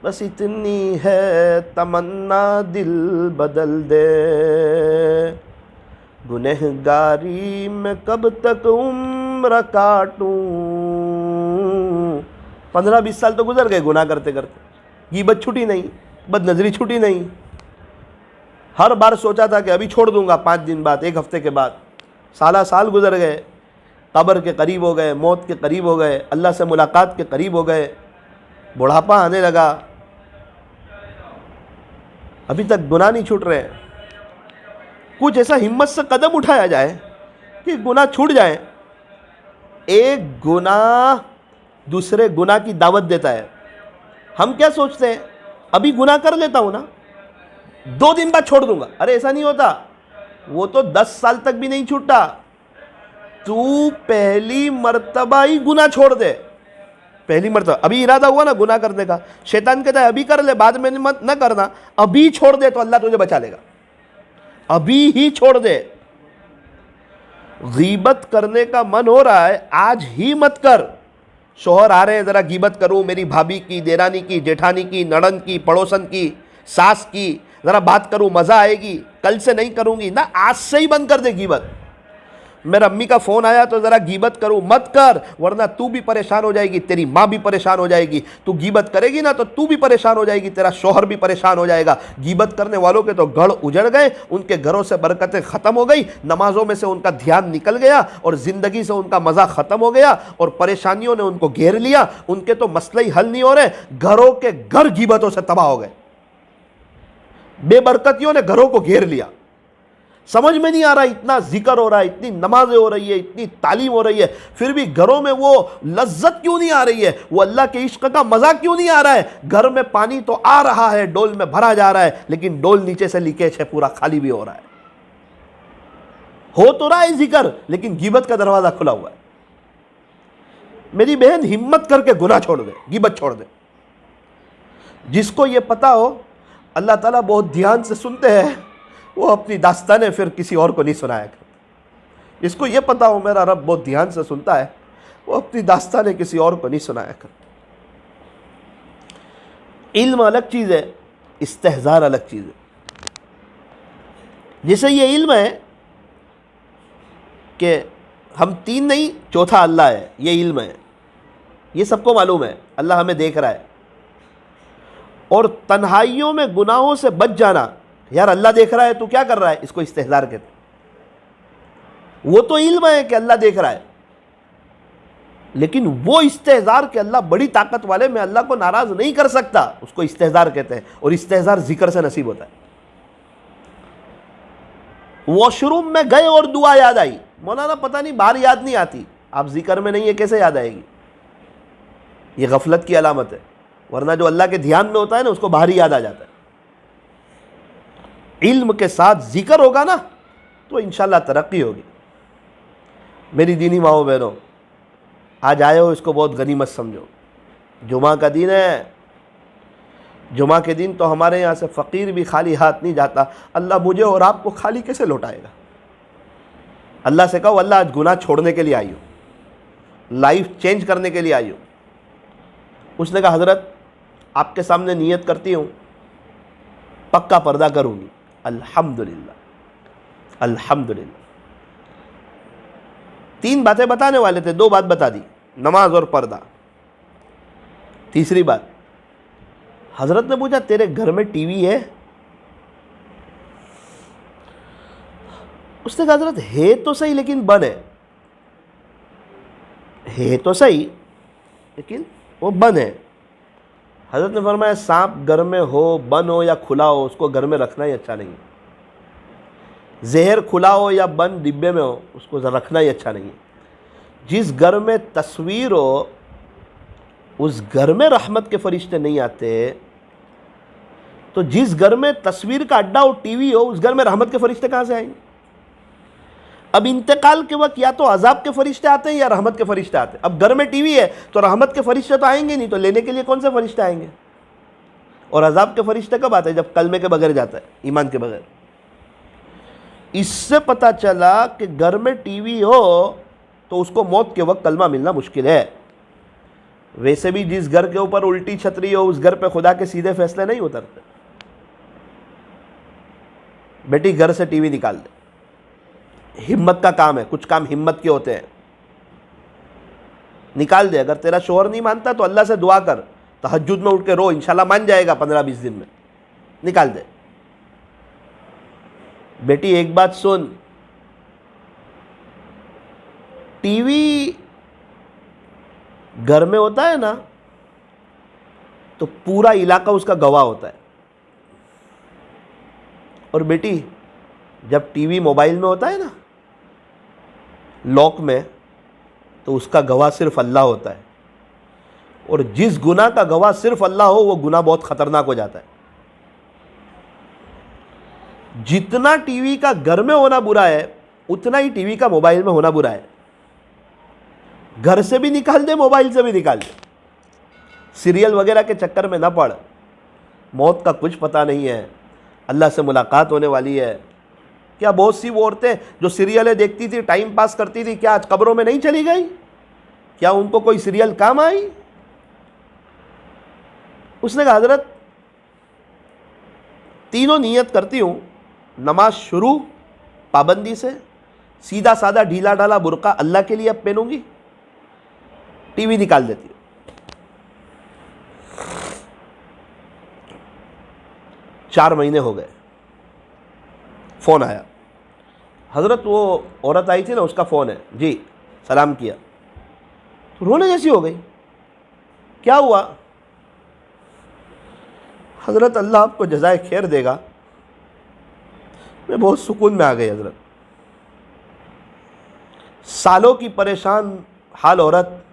बस इतनी है तमन्ना दिल बदल दे। गुनहगारी में कब तक उम्र काटूं, 15-20 साल तो गुजर गए गुनाह करते करते, गीबत छुटी नहीं, बदनज़री छुटी नहीं। हर बार सोचा था कि अभी छोड़ दूंगा, 5 दिन बाद, 1 हफ्ते के बाद, साल गुजर गए, कब्र के करीब हो गए, मौत के करीब हो गए, अल्लाह से मुलाकात के करीब हो गए, बुढ़ापा आने लगा, अभी तक गुनाह नहीं छूट रहे। कुछ ऐसा हिम्मत से कदम उठाया जाए कि गुनाह छूट जाए। एक गुनाह दूसरे गुनाह की दावत देता है। हम क्या सोचते हैं, अभी गुनाह कर लेता हूं ना, 2 दिन बाद छोड़ दूंगा। अरे ऐसा नहीं होता, वो तो 10 साल तक भी नहीं छूटा। तू पहली मर्तबा ही गुनाह छोड़ दे, पहली मर्तबा। अभी इरादा हुआ ना गुनाह करने का, शैतान कहता है अभी कर ले, बाद में मत न करना, अभी छोड़ दे तो अल्लाह तुझे बचा लेगा, अभी ही छोड़ दे। गीबत करने का मन हो रहा है, आज ही मत कर। शोहर आ रहे हैं, ज़रा गीबत करूं, मेरी भाभी की, देरानी की, जेठानी की, नड़न की, पड़ोसन की, सास की, ज़रा बात करूं, मज़ा आएगी, कल से नहीं करूंगी ना, आज से ही बंद कर दे गीबत। मेरा अम्मी का फ़ोन आया तो ज़रा गीबत करूं, मत कर, वरना तू भी परेशान हो जाएगी, तेरी माँ भी परेशान हो जाएगी। तू गीबत करेगी ना तो तू भी परेशान हो जाएगी, तेरा शोहर भी परेशान हो जाएगा। गीबत करने वालों के तो घर उजड़ गए, उनके घरों से बरकतें ख़त्म हो गई, नमाजों में से उनका ध्यान निकल गया और ज़िंदगी से उनका मज़ा ख़त्म हो गया और परेशानियों ने उनको घेर लिया। उनके तो मसले ही हल नहीं हो रहे, घरों के घर गीबतों से तबाह हो गए, बेबरकतियों ने घरों को घेर लिया। समझ में नहीं आ रहा, इतना जिक्र हो रहा है, इतनी नमाजें हो रही है, इतनी तालीम हो रही है, फिर भी घरों में वो लज्जत क्यों नहीं आ रही है, वो अल्लाह के इश्क का मजा क्यों नहीं आ रहा है। घर में पानी तो आ रहा है, डोल में भरा जा रहा है, लेकिन डोल नीचे से लीकेज है, पूरा खाली भी हो रहा है। हो तो रहा है जिक्र, लेकिन गीबत का दरवाजा खुला हुआ है। मेरी बहन हिम्मत करके गुनाह छोड़ दे, गीबत छोड़ दे। जिसको ये पता हो अल्लाह ताला बहुत ध्यान से सुनते हैं, वो अपनी दास्तानें फिर किसी और को नहीं सुनाया करता। जिसको ये पता हो मेरा रब बहुत ध्यान से सुनता है, वो अपनी दास्तानें किसी और को नहीं सुनाया करता। इल्म अलग चीज़ है, इस्तेहज़ार अलग चीज़ है। जैसे ये इल्म है कि हम 3 नहीं, चौथा अल्लाह है, ये इल्म है, ये सबको मालूम है, अल्लाह हमें देख रहा है। और तन्हाइयों में गुनाहों से बच जाना, यार अल्लाह देख रहा है तू क्या कर रहा है, इसको इस्तेहज़ार कहते हैं। वो तो इल्म है कि अल्लाह देख रहा है, लेकिन वो इस्तेहज़ार कि अल्लाह बड़ी ताकत वाले, मैं अल्लाह को नाराज नहीं कर सकता, उसको इस्तेहज़ार कहते हैं। और इस्तेहज़ार जिक्र से नसीब होता है। वॉशरूम में गए और दुआ याद आई, मौलाना पता नहीं बाहर याद नहीं आती, आप जिक्र में नहीं है कैसे याद आएगी, ये गफलत की अलामत है। वरना जो अल्लाह के ध्यान में होता है ना उसको बाहरी याद आ जाता है। इल्म के साथ जिक्र होगा ना तो इंशाल्लाह तरक्की होगी। मेरी दीनी माओ बहनों, आज आए हो इसको बहुत गनीमत समझो। जुमा का दिन है, जुमा के दिन तो हमारे यहाँ से फ़कीर भी खाली हाथ नहीं जाता। अल्लाह मुझे और आपको खाली कैसे लौटाएगा? अल्लाह से कहो अल्लाह आज गुनाह छोड़ने के लिए आई हो, लाइफ चेंज करने के लिए आई हो। उसने कहा हज़रत आपके सामने नियत करती हूँ पक्का पर्दा करूँगी। अल्हम्दुलिल्लाह, अल्हम्दुलिल्लाह। 3 बातें बताने वाले थे, 2 बात बता दी, नमाज और पर्दा। तीसरी बात, हजरत ने पूछा तेरे घर में टीवी है? उसने कहा हजरत है तो सही लेकिन बंद है तो सही लेकिन वो बंद है। हजरत ने फरमाया सांप घर में हो, बंद हो या खुला हो, उसको घर में रखना ही अच्छा नहीं है। जहर खुला हो या बंद डिब्बे में हो, उसको रखना ही अच्छा नहीं है। जिस घर में तस्वीर हो उस घर में रहमत के फरिश्ते नहीं आते, तो जिस घर में तस्वीर का अड्डा हो, टीवी हो, उस घर में रहमत के फरिश्ते कहाँ से आएंगे? अब इंतकाल के वक्त या तो अजाब के फरिश्ते आते हैं या रहमत के फरिश्ते आते हैं। अब घर में टीवी है तो रहमत के फरिश्ते तो आएंगे नहीं, तो लेने के लिए कौन से फरिश्ते आएंगे? और अजाब के फरिश्ते कब आते हैं? जब कलमे के बगैर जाता है, ईमान के बगैर। इससे पता चला कि घर में टीवी हो तो उसको मौत के वक्त कलमा मिलना मुश्किल है। वैसे भी जिस घर के ऊपर उल्टी छतरी हो उस घर पे खुदा के सीधे फैसले नहीं उतरते। बेटी घर से टीवी निकाल दे, हिम्मत का काम है, कुछ काम हिम्मत के होते हैं, निकाल दे। अगर तेरा शोहर नहीं मानता तो अल्लाह से दुआ कर, तहज्जुद में उठ के रो, इंशाल्लाह मान जाएगा 15-20 दिन में, निकाल दे। बेटी एक बात सुन, टीवी घर में होता है ना तो पूरा इलाका उसका गवाह होता है, और बेटी जब टीवी मोबाइल में होता है ना लॉक में, तो उसका गवाह सिर्फ अल्लाह होता है। और जिस गुनाह का गवाह सिर्फ अल्लाह हो वो गुनाह बहुत खतरनाक हो जाता है। जितना टीवी का घर में होना बुरा है उतना ही टीवी का मोबाइल में होना बुरा है। घर से भी निकाल दे, मोबाइल से भी निकाल दे। सीरियल वगैरह के चक्कर में ना पड़, मौत का कुछ पता नहीं है, अल्लाह से मुलाकात होने वाली है। क्या बहुत सी वो औरतें जो सीरियलें देखती थी, टाइम पास करती थी, क्या आज कब्रों में नहीं चली गई? क्या उनको कोई सीरियल काम आई? उसने कहा हजरत तीनों नियत करती हूँ, नमाज शुरू पाबंदी से, सीधा साधा ढीला ढाला बुर्का अल्लाह के लिए अब पहनूंगी, टीवी निकाल देती हूँ। 4 महीने हो गए, फ़ोन आया, हज़रत वो औरत आई थी ना उसका फ़ोन है जी, सलाम किया तो रोने जैसी हो गई। क्या हुआ? हज़रत अल्लाह आपको जज़ाए खैर देगा, मैं बहुत सुकून में आ गई हज़रत। सालों की परेशान हाल औरत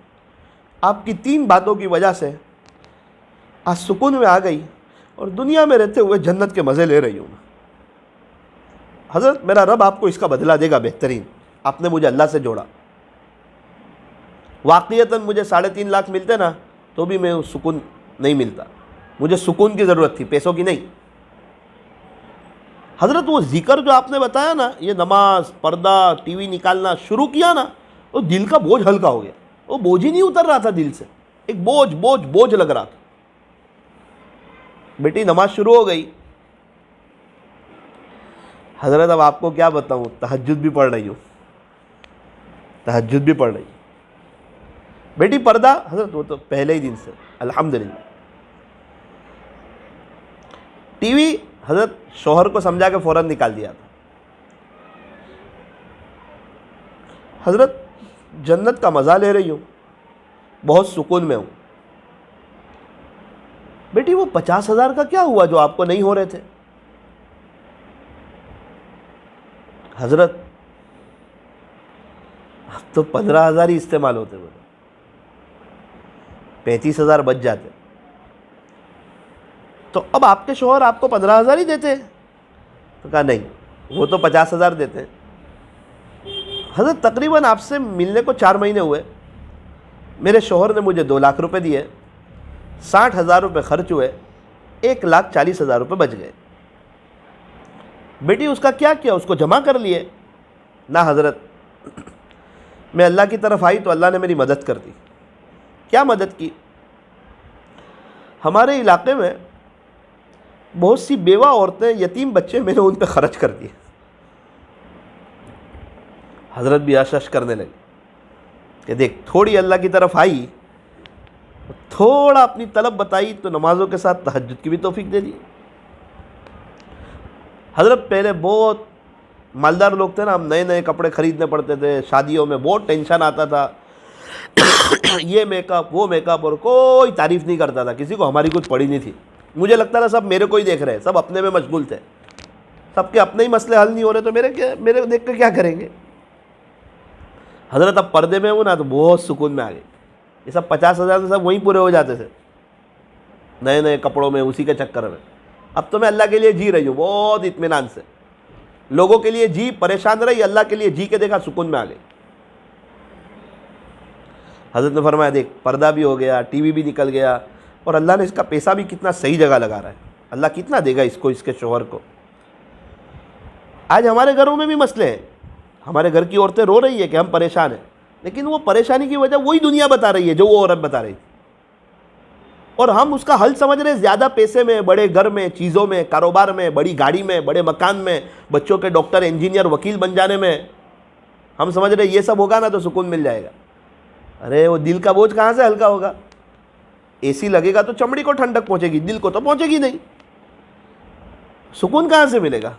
आपकी 3 बातों की वजह से आज सुकून में आ गई और दुनिया में रहते हुए जन्नत के मज़े ले रही हूँ। हज़रत मेरा रब आपको इसका बदला देगा बेहतरीन। आपने मुझे अल्लाह से जोड़ा। वाक़ईतन मुझे 3.5 लाख मिलते ना तो भी मैं सुकून नहीं मिलता। मुझे सुकून की ज़रूरत थी, पैसों की नहीं। हज़रत वो जिक्र जो आपने बताया ना, ये नमाज, पर्दा, टीवी निकालना शुरू किया ना, तो दिल का बोझ हल्का हो गया। वो बोझ ही नहीं उतर रहा था दिल से, एक बोझ बोझ बोझ लग रहा था। बेटी नमाज शुरू हो गई। हज़रत अब आपको क्या बताऊँ, तहज्जुद भी पढ़ रही हूँ, तहज्जुद भी पढ़ रही हूँ। बेटी पर्दा, हज़रत वो तो पहले ही दिन से अल्हम्दुलिल्लाह। टीवी हज़रत शौहर को समझा के फ़ौरन निकाल दिया था। हज़रत जन्नत का मज़ा ले रही हूँ, बहुत सुकून में हूँ। बेटी वो 50,000 का क्या हुआ जो आपको नहीं हो रहे थे? हज़रत अब तो 15,000 ही इस्तेमाल होते, बोले 35,000 बच जाते। तो अब आपके शौहर आपको 15,000 ही देते हैं? तो कहा नहीं, वो तो 50,000 देते हैं। हज़रत तकरीबन आपसे मिलने को 4 महीने हुए, मेरे शौहर ने मुझे 2 लाख रुपए दिए, 60,000 रुपये खर्च हुए, 1,40,000 रुपये बच गए। बेटी उसका क्या किया? उसको जमा कर लिए? ना हज़रत, मैं अल्लाह की तरफ आई तो अल्लाह ने मेरी मदद कर दी। क्या मदद की? हमारे इलाके में बहुत सी बेवा औरतें, यतीम बच्चे, मैंने उन पर खर्च कर दिए। हज़रत भी आशश करने लगे कि देख, थोड़ी अल्लाह की तरफ आई, थोड़ा अपनी तलब बताई तो नमाजों के साथ तहज्जुद की भी तौफीक दे दी। हज़रत पहले बहुत मालदार लोग थे ना, हम नए नए कपड़े ख़रीदने पड़ते थे, शादियों में बहुत टेंशन आता था ये मेकअप वो मेकअप, और कोई तारीफ़ नहीं करता था, किसी को हमारी कुछ पड़ी नहीं थी। मुझे लगता था सब मेरे को ही देख रहे हैं, सब अपने में मशगूल थे, सबके अपने ही मसले हल नहीं हो रहे, तो मेरे देख कर क्या करेंगे। हज़रत अब पर्दे में हूँ ना तो बहुत सुकून में आ गए। ये सब 50,000 से सब वहीं पूरे हो जाते थे, नए नए कपड़ों में, उसी के चक्कर में। अब तो मैं अल्लाह के लिए जी रही हूँ बहुत इत्मीनान से, लोगों के लिए जी परेशान रही, अल्लाह के लिए जी के देखा, सुकून में आ गई। हज़रत ने फरमाया देख, पर्दा भी हो गया, टीवी भी निकल गया, और अल्लाह ने इसका पैसा भी कितना सही जगह लगा रहा है, अल्लाह कितना देगा इसको, इसके शौहर को। आज हमारे घरों में भी मसले हैं, हमारे घर की औरतें रो रही है कि हम परेशान हैं, लेकिन वो परेशानी की वजह वही दुनिया बता रही है जो वो औरत बता रही थी, और हम उसका हल समझ रहे ज़्यादा पैसे में, बड़े घर में, चीज़ों में, कारोबार में, बड़ी गाड़ी में, बड़े मकान में, बच्चों के डॉक्टर, इंजीनियर, वकील बन जाने में। हम समझ रहे ये सब होगा ना तो सुकून मिल जाएगा। अरे वो दिल का बोझ कहाँ से हल्का होगा? एसी लगेगा तो चमड़ी को ठंडक पहुंचेगी, दिल को तो पहुंचेगी नहीं, सुकून कहाँ से मिलेगा?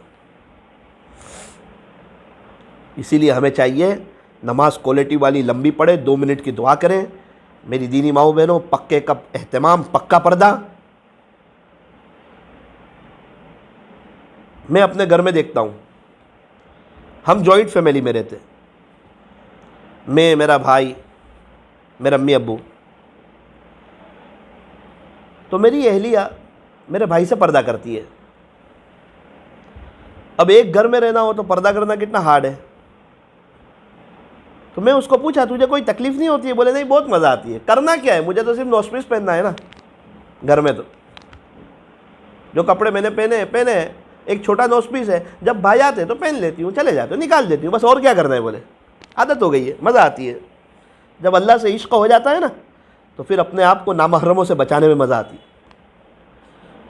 इसीलिए हमें चाहिए नमाज क्वालिटी वाली लंबी पढ़े, 2 मिनट की दुआ करें। मेरी दीनी माओ बहनों, पक्के का एहतमाम, पक्का पर्दा। मैं अपने घर में देखता हूँ, हम जॉइंट फैमिली में रहते, मैं, मेरा भाई, मेरे अम्मी अब्बू। तो मेरी अहलिया मेरे भाई से पर्दा करती है। अब एक घर में रहना हो तो पर्दा करना कितना हार्ड है। तो मैं उसको पूछा तुझे कोई तकलीफ नहीं होती है? बोले नहीं, बहुत मज़ा आती है। करना क्या है, मुझे तो सिर्फ नॉस्पीस पहनना है ना घर में, तो जो कपड़े मैंने पहने हैं, एक छोटा नॉस्पीस है, जब भाई आते तो पहन लेती हूँ, चले जाते हूँ, निकाल देती हूँ, बस और क्या करना है। बोले आदत हो गई है, मज़ा आती है। जब अल्लाह से इश्क हो जाता है ना तो फिर अपने आप को नामहरमों से बचाने में मज़ा आती है,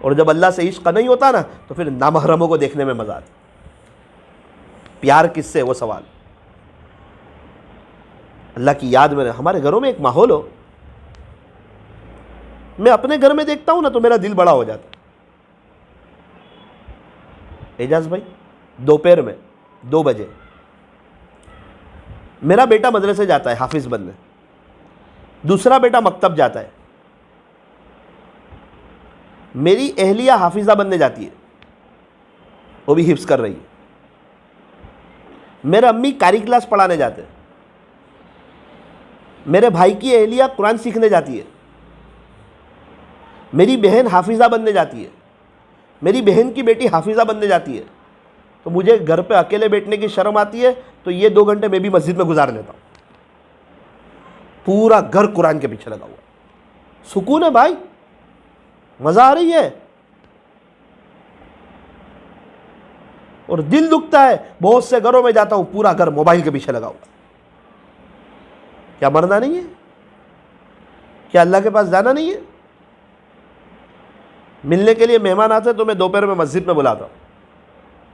और जब अल्लाह से इश्क नहीं होता ना तो फिर नामहरमों को देखने में मज़ा आती है। प्यार किससे, वो सवाल। अल्लाह की याद में हमारे घरों में एक माहौल हो। मैं अपने घर में देखता हूं ना तो मेरा दिल बड़ा हो जाता है। एजाज भाई, दोपहर में 2 बजे मेरा बेटा मदरसे जाता है हाफिज बनने, दूसरा बेटा मकतब जाता है, मेरी अहलिया हाफिजा बनने जाती है, वो भी हिफ्स कर रही है, मेरे अम्मी कारी क्लास पढ़ाने जाते हैं, मेरे भाई की अहलिया कुरान सीखने जाती है, मेरी बहन हाफिजा बनने जाती है, मेरी बहन की बेटी हाफिजा बनने जाती है। तो मुझे घर पे अकेले बैठने की शर्म आती है, तो ये 2 घंटे मैं भी मस्जिद में गुजार लेता हूँ। पूरा घर कुरान के पीछे लगा हुआ, सुकून है भाई, मज़ा आ रही है। और दिल दुखता है, बहुत से घरों में जाता हूं, पूरा घर मोबाइल के पीछे लगा हुआ। क्या मरना नहीं है? क्या अल्लाह के पास जाना नहीं है? मिलने के लिए मेहमान आते तो मैं दोपहर में मस्जिद में बुलाता हूं,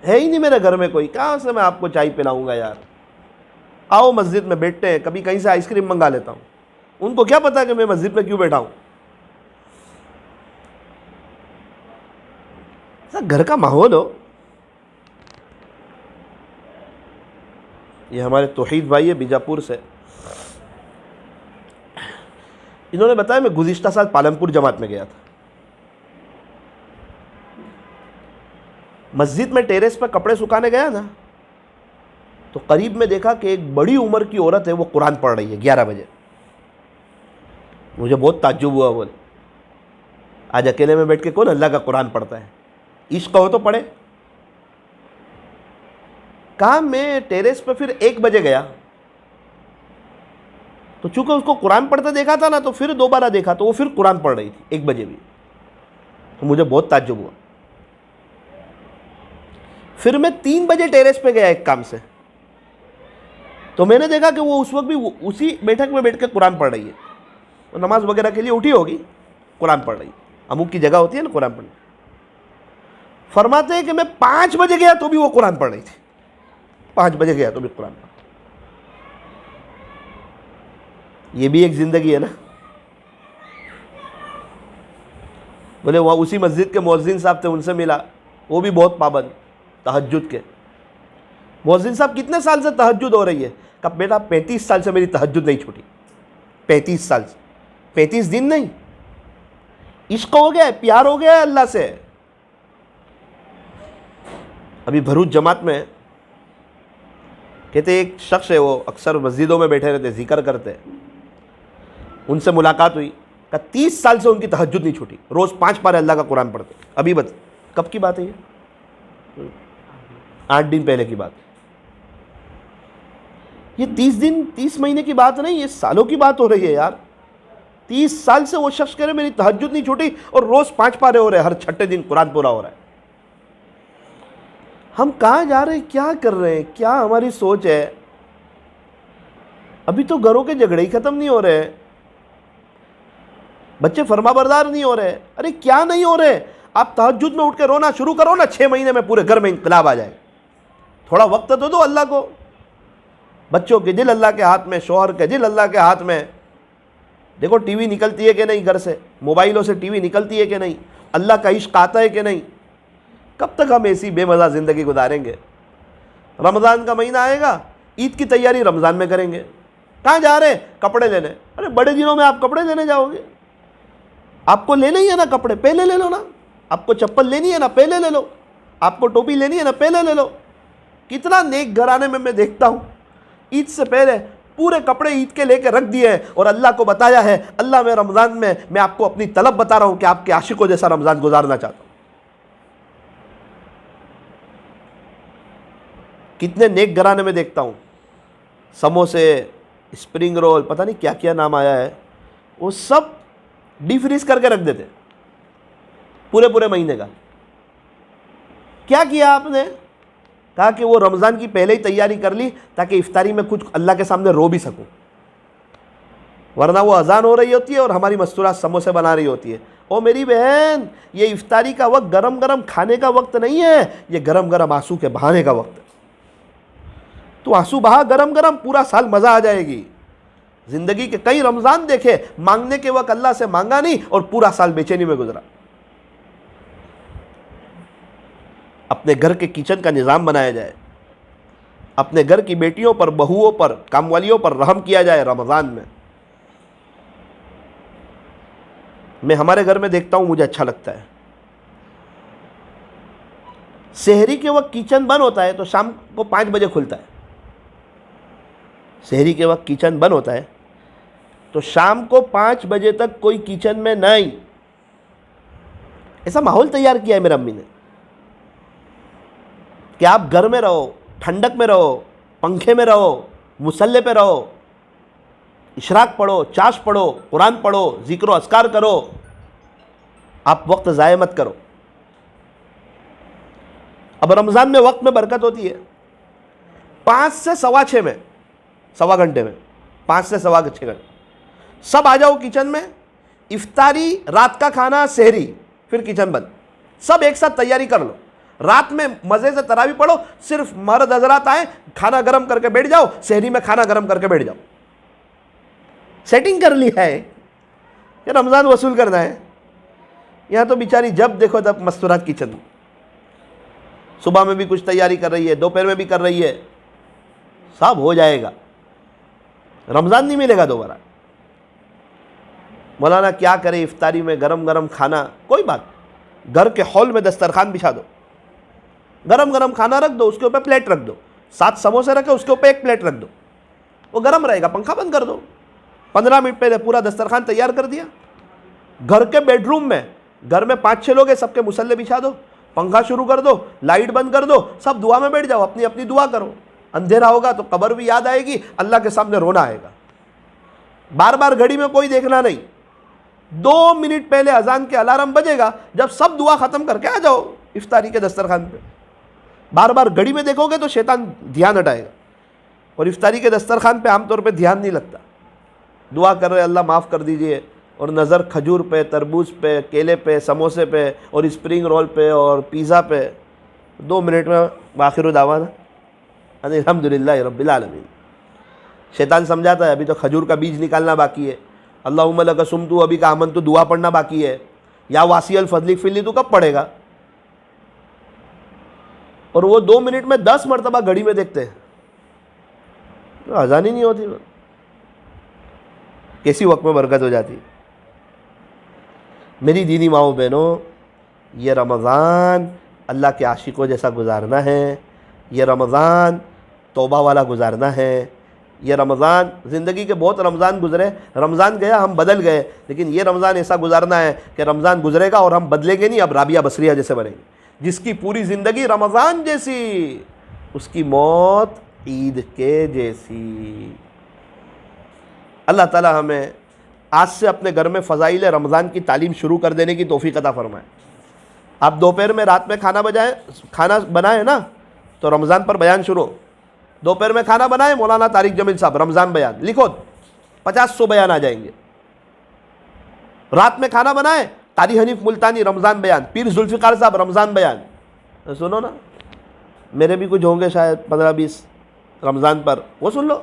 है ही नहीं मेरे घर में कोई, कहां से मैं आपको चाय पिलाऊंगा यार। आओ मस्जिद में बैठते हैं, कभी कहीं से आइसक्रीम मंगा लेता हूं, उनको क्या पता कि मैं मस्जिद में क्यों बैठा हूं। घर का माहौल हो। ये हमारे तौहीद भाई है बीजापुर से, इन्होंने बताया मैं गुज़िश्ता साल पालमपुर जमात में गया था। मस्जिद में टेरेस पर कपड़े सुखाने गया ना, तो करीब में देखा कि एक बड़ी उम्र की औरत है, वो कुरान पढ़ रही है 11 बजे। मुझे बहुत ताज्जुब हुआ। बोले आज अकेले में बैठ के कौन अल्लाह का कुरान पढ़ता है? इश्क हो तो पढ़े। कहा मैं टेरेस पे फिर 1 बजे गया, तो चूंकि उसको कुरान पढ़ते देखा था ना, तो फिर दोबारा देखा तो वो फिर कुरान पढ़ रही थी 1 बजे भी। तो मुझे बहुत ताज्जुब हुआ। फिर मैं 3 बजे टेरेस पे गया एक काम से, तो मैंने देखा कि वो उस वक्त भी उसी बैठक में बैठ के कुरान पढ़ रही है। वो नमाज वगैरह के लिए उठी होगी, कुरान पढ़ रही है। अमुक की जगह होती है ना कुरान पढ़ने। फरमाते हैं कि मैं 5 बजे गया तो भी वो कुरान पढ़ रही थी। 5 बजे गया तो भी कुरान पढ़। ये भी एक जिंदगी है ना। बोले वहाँ उसी मस्जिद के मुअज्जिन साहब थे, उनसे मिला, वो भी बहुत पाबंद तहज्जुद के। मुअज्जिन साहब कितने साल से तहज्जुद हो रही है? कहा बेटा 35 साल से मेरी तहज्जुद नहीं छूटी। 35 साल से, 35 दिन नहीं। इश्क हो गया है, प्यार हो गया है अल्लाह से। अभी भरूच जमात में कहते एक शख्स है, वो अक्सर मस्जिदों में बैठे रहते, जिक्र करते, उनसे मुलाकात हुई। कहा 30 साल से उनकी तहज्जुद नहीं छूटी, रोज़ 5 पारे अल्लाह का कुरान पढ़ते। अभी बता कब की बात है ये? 8 दिन पहले की बात। ये 30 दिन 30 महीने की बात नहीं, ये सालों की बात हो रही है यार। 30 साल से वो शख्स कह रहे मेरी तहज्जुद नहीं छूटी और रोज़ 5 पारे हो रहे हैं, हर छठे दिन कुरान पूरा हो रहा है। हम कहाँ जा रहे हैं, क्या कर रहे हैं, क्या हमारी सोच है? अभी तो घरों के झगड़े ही खत्म नहीं हो रहे, बच्चे फरमाबरदार नहीं हो रहे। अरे क्या नहीं हो रहे? आप तहज्जुद में उठ के रोना शुरू करो ना, 6 महीने में पूरे घर में इंकलाब आ जाए। थोड़ा वक्त तो दो अल्लाह को। बच्चों के दिल अल्लाह के हाथ में, शौहर के दिल अल्लाह के हाथ में। देखो टीवी निकलती है कि नहीं घर से, मोबाइलों से टीवी निकलती है कि नहीं, अल्लाह का इश्क आता है कि नहीं। कब तक हम ऐसी बेमज़ा ज़िंदगी गुजारेंगे? रमज़ान का महीना आएगा, ईद की तैयारी रमज़ान में करेंगे। कहाँ जा रहे? कपड़े लेने। अरे बड़े दिनों में आप कपड़े लेने जाओगे? आपको लेने ही है ना कपड़े, पहले ले लो ना। आपको चप्पल लेनी है ना, पहले ले लो। आपको टोपी लेनी है ना, पहले ले लो। कितना नेक घराने में मैं देखता हूँ, ईद से पहले पूरे कपड़े ईद के लेके रख दिए हैं और अल्लाह को बताया है, अल्लाह मैं रमज़ान में मैं आपको अपनी तलब बता रहा हूँ कि आपके आशिकों जैसा रमज़ान गुजारना चाहता हूँ। कितने नेक घराने में देखता हूँ, समोसे, स्प्रिंग रोल, पता नहीं क्या क्या नाम आया है, वो सब डीफ्रीज करके रख देते पूरे पूरे महीने का। क्या किया आपने? कहा कि वो रमज़ान की पहले ही तैयारी कर ली ताकि इफ्तारी में कुछ अल्लाह के सामने रो भी सकूं, वरना वो अजान हो रही होती है और हमारी मस्तूरात समोसे बना रही होती है। ओ मेरी बहन, ये इफ्तारी का वक्त गरम गरम खाने का वक्त नहीं है, ये गरम गरम आंसू के बहाने का वक्त है। तो आंसू बहा गरम गरम, पूरा साल मज़ा आ जाएगी। ज़िंदगी के कई रमज़ान देखे, मांगने के वक्त अल्लाह से मांगा नहीं और पूरा साल बेचैनी में गुजरा। अपने घर के किचन का निज़ाम बनाया जाए, अपने घर की बेटियों पर, बहुओं पर, कामवालियों पर रहम किया जाए रमज़ान में। मैं हमारे घर में देखता हूँ, मुझे अच्छा लगता है। सहरी के वक्त किचन बंद होता है तो शाम को 5 बजे खुलता है। सहरी के वक्त किचन बंद होता है तो शाम को 5 बजे तक कोई किचन में नहीं। ऐसा माहौल तैयार किया है मेरी अम्मी ने कि आप घर में रहो, ठंडक में रहो, पंखे में रहो, मुसल्ले पे रहो, इशराक पढ़ो, चाश पढ़ो, कुरान पढ़ो, जिक्र अस्कार करो, आप वक्त ज़ाय मत करो। अब रमज़ान में वक्त में बरकत होती है। 5 से 6:15 में, सवा घंटे में, 5 से 6:15 घंटे सब आ जाओ किचन में। इफ्तारी, रात का खाना, सहरी, फिर किचन बंद, सब एक साथ तैयारी कर लो। रात में मज़े से तरावी पढ़ो, सिर्फ मर्द हजरात आए, खाना गर्म करके बैठ जाओ, सहरी में खाना गर्म करके बैठ जाओ। सेटिंग कर ली है, ये रमज़ान वसूल करना है। यहाँ तो बेचारी जब देखो तब मस्तूरात किचन, सुबह में भी कुछ तैयारी कर रही है, दोपहर में भी कर रही है, सब हो जाएगा। रमज़ान नहीं मिलेगा दोबारा। मौलाना क्या करे इफ्तारी में गरम गरम खाना? कोई बात, घर के हॉल में दस्तरखान बिछा दो, गरम गरम खाना रख दो, उसके ऊपर प्लेट रख दो, 7 समोसे रखे, उसके ऊपर 1 प्लेट रख दो, वो गरम रहेगा। पंखा बंद कर दो, 15 मिनट पहले पूरा दस्तरखान तैयार कर दिया। घर के बेडरूम में घर में 5-6 लोग हैं, सबके मुसल्ले बिछा दो, पंखा शुरू कर दो, लाइट बंद कर दो, सब दुआ में बैठ जाओ, अपनी अपनी दुआ करो। अंधेरा होगा तो कब्र भी याद आएगी, अल्लाह के सामने रोना आएगा। बार बार घड़ी में कोई देखना नहीं। 2 मिनट पहले अजान के अलार्म बजेगा, जब सब दुआ ख़त्म करके आ जाओ इफ्तारी के दस्तरखान पे। बार बार घड़ी में देखोगे तो शैतान ध्यान हटाएगा, और इफ्तारी के दस्तरखान पे आमतौर पे ध्यान नहीं लगता। दुआ कर रहे अल्लाह माफ़ कर दीजिए, और नज़र खजूर पे, तरबूज पे, केले पे, समोसे पे और स्प्रिंग रोल पे और पिज़्ज़ा पे। 2 मिनट में आखिर दावाना अल्हम्दुलिल्लाह रब्बिल आलमीन। शैतान समझाता है अभी तो खजूर का बीज निकालना बाकी है, अल्लाहुम्मा लका सुम्तु अभी का आमन तो दुआ पढ़ना बाकी है, या वासियल फजलिक फिल्ली तो कब पढ़ेगा। और वो 2 मिनट में 10 मरतबा घड़ी में देखते हैं, तो अजान ही नहीं होती। कैसी वक्त में बरकत हो जाती। मेरी दीनी माओ बहनों, ये रमज़ान अल्लाह के आशिकों जैसा गुजारना है, ये रमज़ान तौबा वाला गुजारना है। ये रमज़ान, ज़िंदगी के बहुत रमज़ान गुजरे, रमज़ान गया हम बदल गए, लेकिन ये रमज़ान ऐसा गुजारना है कि रमज़ान गुजरेगा और हम बदलेंगे नहीं, अब राबिया बसरिया जैसे बनेंगे। जिसकी पूरी ज़िंदगी रमज़ान जैसी, उसकी मौत ईद के जैसी। अल्लाह ताला हमें आज से अपने घर में फ़ज़ाइल रमज़ान की तालीम शुरू कर देने की तौफ़ीक़ अता फ़रमाए। आप दोपहर में रात में खाना बनाए ना, तो रमज़ान पर बयान शुरू। दोपहर में खाना बनाए मौलाना तारिक जमील साहब, रमज़ान बयान लिखो, 50-100 बयान आ जाएंगे। रात में खाना बनाए तारी हनीफ मुल्तानी, रमज़ान बयान, पीर जुल्फ़िकार साहब, रमज़ान बयान। तो सुनो ना, मेरे भी कुछ होंगे शायद 15-20 रमज़ान पर, वो सुन लो।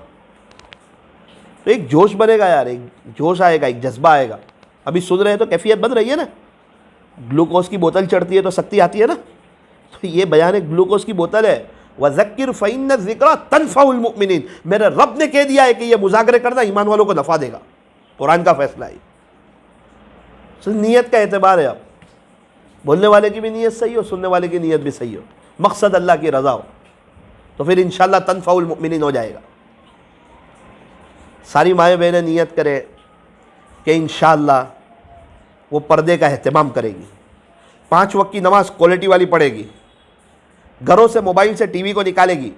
तो एक जोश बनेगा यार, एक जोश आएगा, एक जज्बा आएगा। अभी सुन रहे हैं तो कैफियत बन रही है ना। ग्लूकोज की बोतल चढ़ती है तो शक्ति आती है ना। तो ये बयान एक ग्लूकोज की बोतल है। वज़क्किर फ़इन्न ज़िक्रा तनफ़उल मुमिनीन, मेरे रब ने कह दिया है कि ये मुज़ाकरे करना ईमान वालों को नफ़ा देगा। कुरान का फैसला है। तो नीयत का एतबार है। अब बोलने वाले की भी नीयत सही हो, सुनने वाले की नीयत भी सही हो, मकसद अल्लाह की रज़ा हो, तो फिर इंशाअल्लाह तनफ़उल मुमिनीन हो जाएगा। सारी माएँ बहनें नीयत करें कि इंशाअल्लाह वो पर्दे का एहतमाम करेगी, 5 वक्त की नमाज़ क्वालिटी वाली पढ़ेगी, घरों से मोबाइल से टीवी को निकालेगी।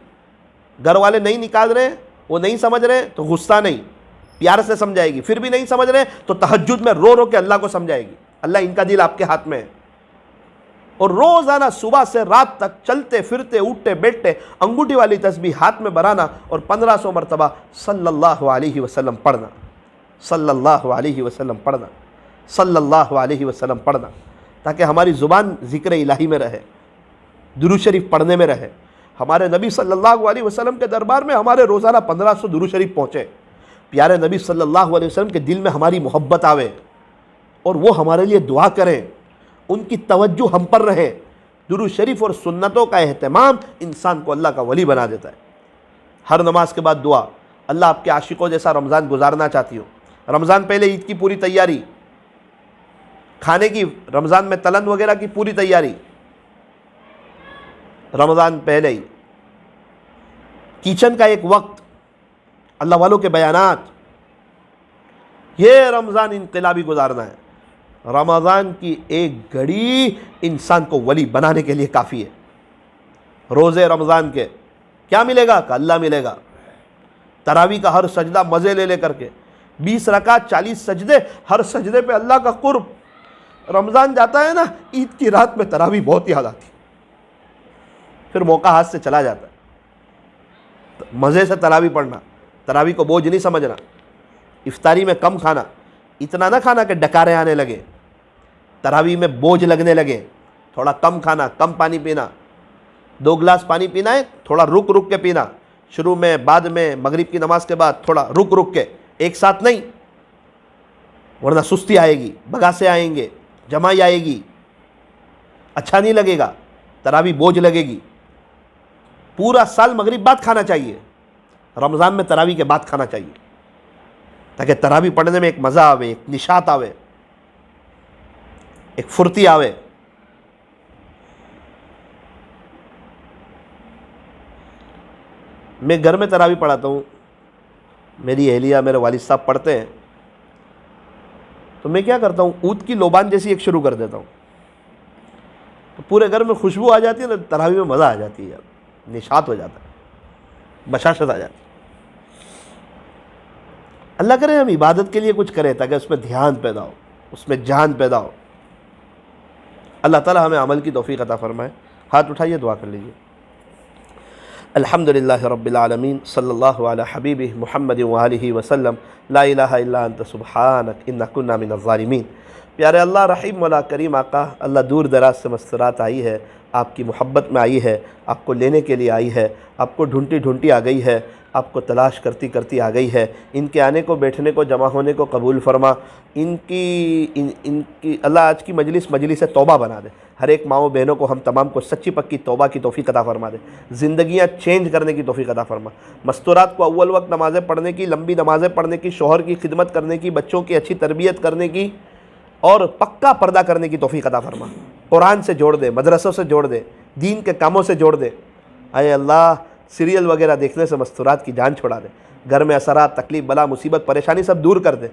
घर वाले नहीं निकाल रहे, वो नहीं समझ रहे तो गुस्सा नहीं, प्यार से समझाएगी। फिर भी नहीं समझ रहे तो तहज्जुद में रो रो के अल्लाह को समझाएगी। अल्लाह, इनका दिल आपके हाथ में है। और रोज़ाना सुबह से रात तक चलते फिरते उठते बैठते अंगूठी वाली तस्बीह हाथ में बनाना और 1500 मरतबा सल्लल्लाहु अलैहि वसल्लम पढ़ना, सल्लल्लाहु अलैहि वसल्लम पढ़ना, सल्लल्लाहु अलैहि वसल्लम पढ़ना, ताकि हमारी ज़ुबान ज़िक्र इलाही में रहे, दुरूद शरीफ पढ़ने में रहे। हमारे नबी सल्लल्लाहु अलैहि वसल्लम के दरबार में हमारे रोज़ाना 1500 दुरूद शरीफ पहुँचे। प्यारे नबी सल्लल्लाहु अलैहि वसल्लम के दिल में हमारी मोहब्बत आवे और वो हमारे लिए दुआ करें, उनकी तवज्जो हम पर रहे। दुरूद शरीफ और सुन्नतों का एहतमाम इंसान को अल्लाह का वली बना देता है। हर नमाज के बाद दुआ, अल्लाह आपके आशिकों जैसा रमज़ान गुजारना चाहती हो। रमज़ान पहले ईद की पूरी तैयारी, खाने की, रमज़ान में तलन वगैरह की पूरी तैयारी रमज़ान पहले ही। किचन का एक वक्त, अल्लाह वालों के बयानात, ये रमज़ान इनकलाबी गुजारना है। रमज़ान की एक घड़ी इंसान को वली बनाने के लिए काफ़ी है। रोज़े रमज़ान के क्या मिलेगा? का अल्लाह मिलेगा। तरावी का हर सजदा मज़े ले करके 20 रकात 40 सजदे, हर सजदे पे अल्लाह का कुर्ब। रमज़ान जाता है ना, ईद की रात में तरावी बहुत याद आती, फिर मौका हाथ से चला जाता है। मज़े से तरावी पढ़ना, तरावी को बोझ नहीं समझना। इफ्तारी में कम खाना, इतना ना खाना कि डकारे आने लगे, तरावी में बोझ लगने लगे। थोड़ा कम खाना, कम पानी पीना। 2 गिलास पानी पीना है, थोड़ा रुक रुक के पीना, शुरू में, बाद में, मगरिब की नमाज के बाद थोड़ा रुक रुक के, एक साथ नहीं, वरना सुस्ती आएगी, बगासे आएंगे, जमाई आएगी, अच्छा नहीं लगेगा, तरावी बोझ लगेगी। पूरा साल मगरिब बाद खाना चाहिए, रमज़ान में तरावी के बाद खाना चाहिए, ताकि तरावी पढ़ने में एक मज़ा आवे, एक निशात आवे, एक फुर्ती आवे। मैं घर में तरावी पढ़ाता हूँ, मेरी अहलिया, मेरे वालिद साहब पढ़ते हैं। तो मैं क्या करता हूँ, ऊद की लोबान जैसी एक शुरू कर देता हूँ, तो पूरे घर में खुशबू आ जाती है ना, तरावी में मज़ा आ जाती है यार, निशात हो जाता है, बशाशत आ जाती है। अल्लाह करे हम इबादत के लिए कुछ करें ताकि उसमें ध्यान पैदा हो, उसमें जान पैदा हो। अल्लाह ताला हमें अमल की तौफीक अता फरमाए। हाथ उठाइए, दुआ कर लीजिए। अल्हम्दुलिल्लाहि रब्बिल आलमीन, सल्लल्लाहु अला हबीबिहि मुहम्मदिन व आलिहि वसल्लम, ला इलाहा इल्ला अंत सुब्हानक इन्ना कुन्ना मिनज़ ज़ालिमीन। प्यारे अल्लाह, रहीम मौला करीम आका, अल्लाह दूर दराज से मस्तरात आई है, आपकी मोहब्बत में आई है, आपको लेने के लिए आई है, आपको ढूंढती ढूंढती आ गई है, आपको तलाश करती करती आ गई है। इनके आने को, बैठने को, जमा होने को कबूल फरमा। इनकी अल्लाह आज की मजलिस तौबा बना दे। हर एक माओ बहनों को, हम तमाम को सच्ची पक्की तौबा की तौफीक अता फरमा दे। ज़िंदगियाँ चेंज करने की तौफीक अता फरमा। मस्तूरात को अव्वल वक्त नमाज़ें पढ़ने की, लंबी नमाज़ें पढ़ने की, शोहर की खिदमत करने की, बच्चों की अच्छी तरबियत करने की और पक्का पर्दा करने की तौफीक अता फरमा। कुरान से जोड़ दे, मदरसों से जोड़ दे, दीन के कामों से जोड़ दे। आए अल्लाह, सीरियल वगैरह देखने से मस्तूरात की जान छुड़ा दे। घर में असरात, तकलीफ़, बला, मुसीबत, परेशानी सब दूर कर दे।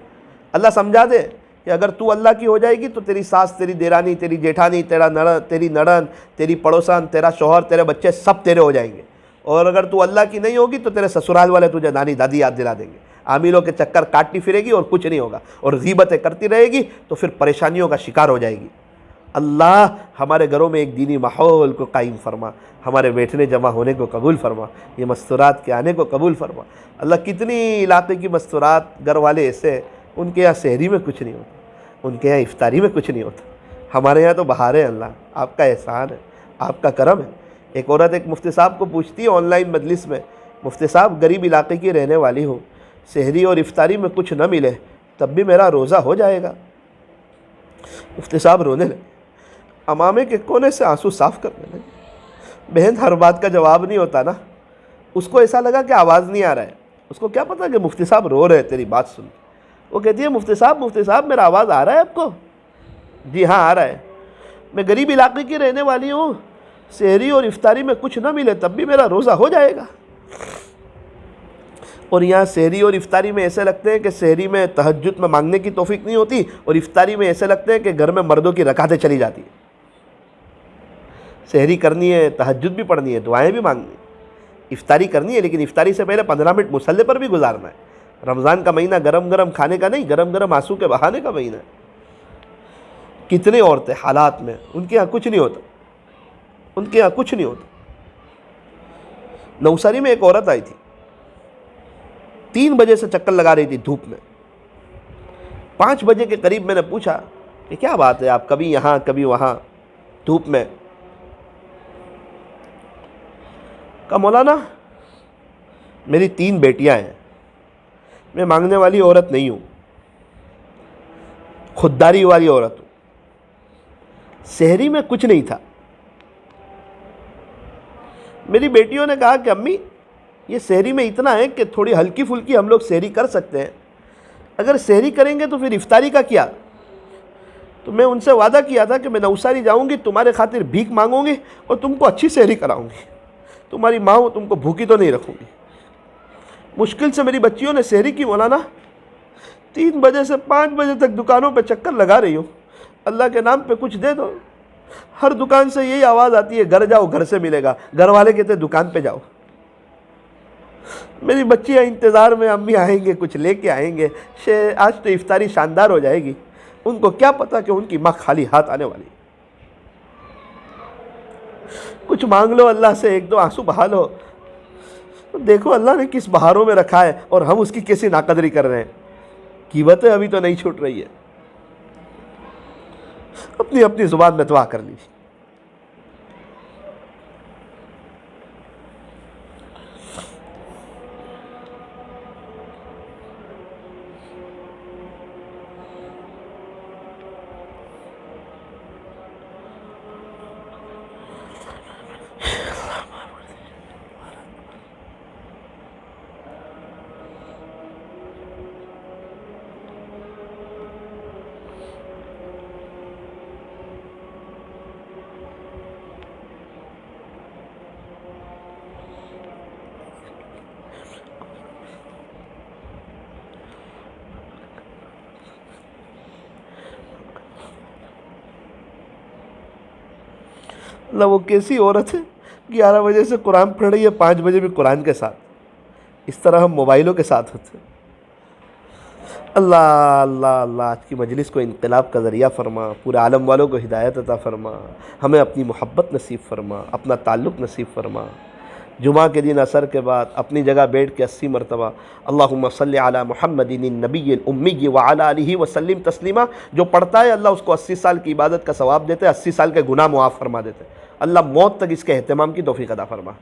अल्लाह समझा दे कि अगर तू अल्लाह की हो जाएगी तो तेरी सास, तेरी देरानी, तेरी जेठानी, तेरी नड़न, तेरी पड़ोसन, तेरा शौहर, तेरे बच्चे सब तेरे हो जाएंगे। और अगर तू अल्लाह की नहीं होगी तो तेरे ससुराल वाले तुझे नानी दादी याद दिला देंगे। आमिलों के चक्कर काटती फिरेगी और कुछ नहीं होगा, और गीबतें करती रहेगी तो फिर परेशानियों का शिकार हो जाएगी। अल्लाह हमारे घरों में एक दीनी माहौल को कायम फरमा, हमारे बैठने जमा होने को कबूल फरमा, ये मस्तूरात के आने को कबूल फरमा। अल्लाह, कितनी इलाके की मस्तूरात घर वाले ऐसे, उनके यहाँ सहरी में कुछ नहीं होता, उनके यहाँ इफ्तारी में कुछ नहीं होता। हमारे यहाँ तो बहार है। अल्लाह, आपका एहसान है, आपका करम है। एक औरत एक मुफ्ती साहब को पूछती है ऑनलाइन मजलिस में, मुफ्ती साहब गरीब इलाके की रहने वाली हूँ, सहरी और इफ्तारी में कुछ न मिले तब भी मेरा रोज़ा हो जाएगा? मुफ्ती साहब रोने लगे, अमामे के कोने से आंसू साफ करने लगे। बहन, हर बात का जवाब नहीं होता ना। उसको ऐसा लगा कि आवाज़ नहीं आ रहा है, उसको क्या पता कि मुफ्ती साहब रो रहे हैं तेरी बात सुन के। वो कहती है, मुफ्ती साहब मेरा आवाज़ आ रहा है आपको? जी हाँ, आ रहा है। मैं गरीब इलाके की रहने वाली हूँ, सहरी और इफ्तारी में कुछ ना मिले तब भी मेरा रोज़ा हो जाएगा। और यहाँ सहरी और इफ्तारी में ऐसे लगते हैं कि सहरी में तहज्जुद में मांगने की तौफीक नहीं होती, और इफ्तारी में ऐसे लगते हैं कि घर में मर्दों की रकातें चली जाती है। सहरी करनी है, तहज्जुद भी पढ़नी है, दुआएं भी मांगनी है, इफ्तारी करनी है, लेकिन इफ्तारी से पहले 15 मिनट मुसल्ले पर भी गुजारना है। रमज़ान का महीना गरम गरम खाने का नहीं, गरम गरम आंसू के बहाने का महीना है। कितने औरतें हालात में, उनके यहाँ कुछ नहीं होता, उनके यहाँ कुछ नहीं होता। नवसारी में एक औरत आई थी, 3 बजे से चक्कर लगा रही थी धूप में। 5 बजे के करीब मैंने पूछा कि क्या बात है, आप कभी यहाँ कभी वहाँ धूप में? कहा, मौलाना मेरी 3 बेटियां हैं, मैं मांगने वाली औरत नहीं हूँ, खुददारी वाली औरत हूँ। सहरी में कुछ नहीं था। मेरी बेटियों ने कहा कि अम्मी, ये सहरी में इतना है कि थोड़ी हल्की फुल्की हम लोग सहरी कर सकते हैं, अगर सहरी करेंगे तो फिर इफ्तारी का क्या? तो मैं उनसे वादा किया था कि मैं नवसारी जाऊंगी, तुम्हारे खातिर भीख मांगूंगी और तुमको अच्छी सहरी कराऊंगी। तुम्हारी माँ हो, तुमको भूखी तो नहीं रखूंगी। मुश्किल से मेरी बच्चियों ने सहरी की मौलाना। 3 बजे से 5 बजे तक दुकानों पे चक्कर लगा रही हूँ, अल्लाह के नाम पे कुछ दे दो। हर दुकान से यही आवाज़ आती है, घर जाओ घर से मिलेगा। घर वाले कहते दुकान पे जाओ। मेरी बच्चियाँ इंतज़ार में, अम्मी आएंगे कुछ लेके आएंगे, आज तो इफ्तारी शानदार हो जाएगी। उनको क्या पता कि उनकी माँ खाली हाथ आने वाली। कुछ मांग लो अल्लाह से, 1-2 आंसू बहा लो। तो देखो अल्लाह ने किस बहारों में रखा है और हम उसकी कैसी नाकदरी कर रहे हैं। कीमतें अभी तो नहीं छूट रही है। अपनी अपनी जुबान में दुआ कर लीजिए। अल्लाह वो कैसी औरत है 11 बजे से कुरान पढ़ रही है, 5 बजे भी कुरान के साथ। इस तरह हम मोबाइलों के साथ होते हैं। अल्लाह अल्लाह अल्लाह आज की मजलिस को इनकलाब का ज़रिया फ़रमा, पूरे आलम वालों को हिदायत अता फ़रमा, हमें अपनी मोहब्बत नसीब फ़रमा, अपना ताल्लुक़ नसीब फ़रमा। जुमा के दिन असर के बाद अपनी जगह बैठ के 80 मरतबा अल्लाहुम्मा सल्लि अला मुहम्मदिन नबिय्यिल उम्मी व अला आलिहि व सल्लिम तस्लीमा, जो पढ़ता है अल्लाह उसको 80 साल की इबादत का सवाब देते हैं, 80 साल के गुनाह मुआफ़ फरमा देते हैं। अल्लाह मौत तक इसके एहतमाम की तौफ़ीक़ अता फ़रमा।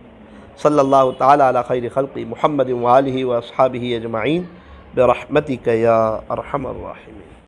सल्लल्लाहु तआला अला खैरि खल्क़ि मुहम्मदिन व आलिहि व अस्हाबिहि अजमईन बिरहमतिक या अरहमर राहिमीन।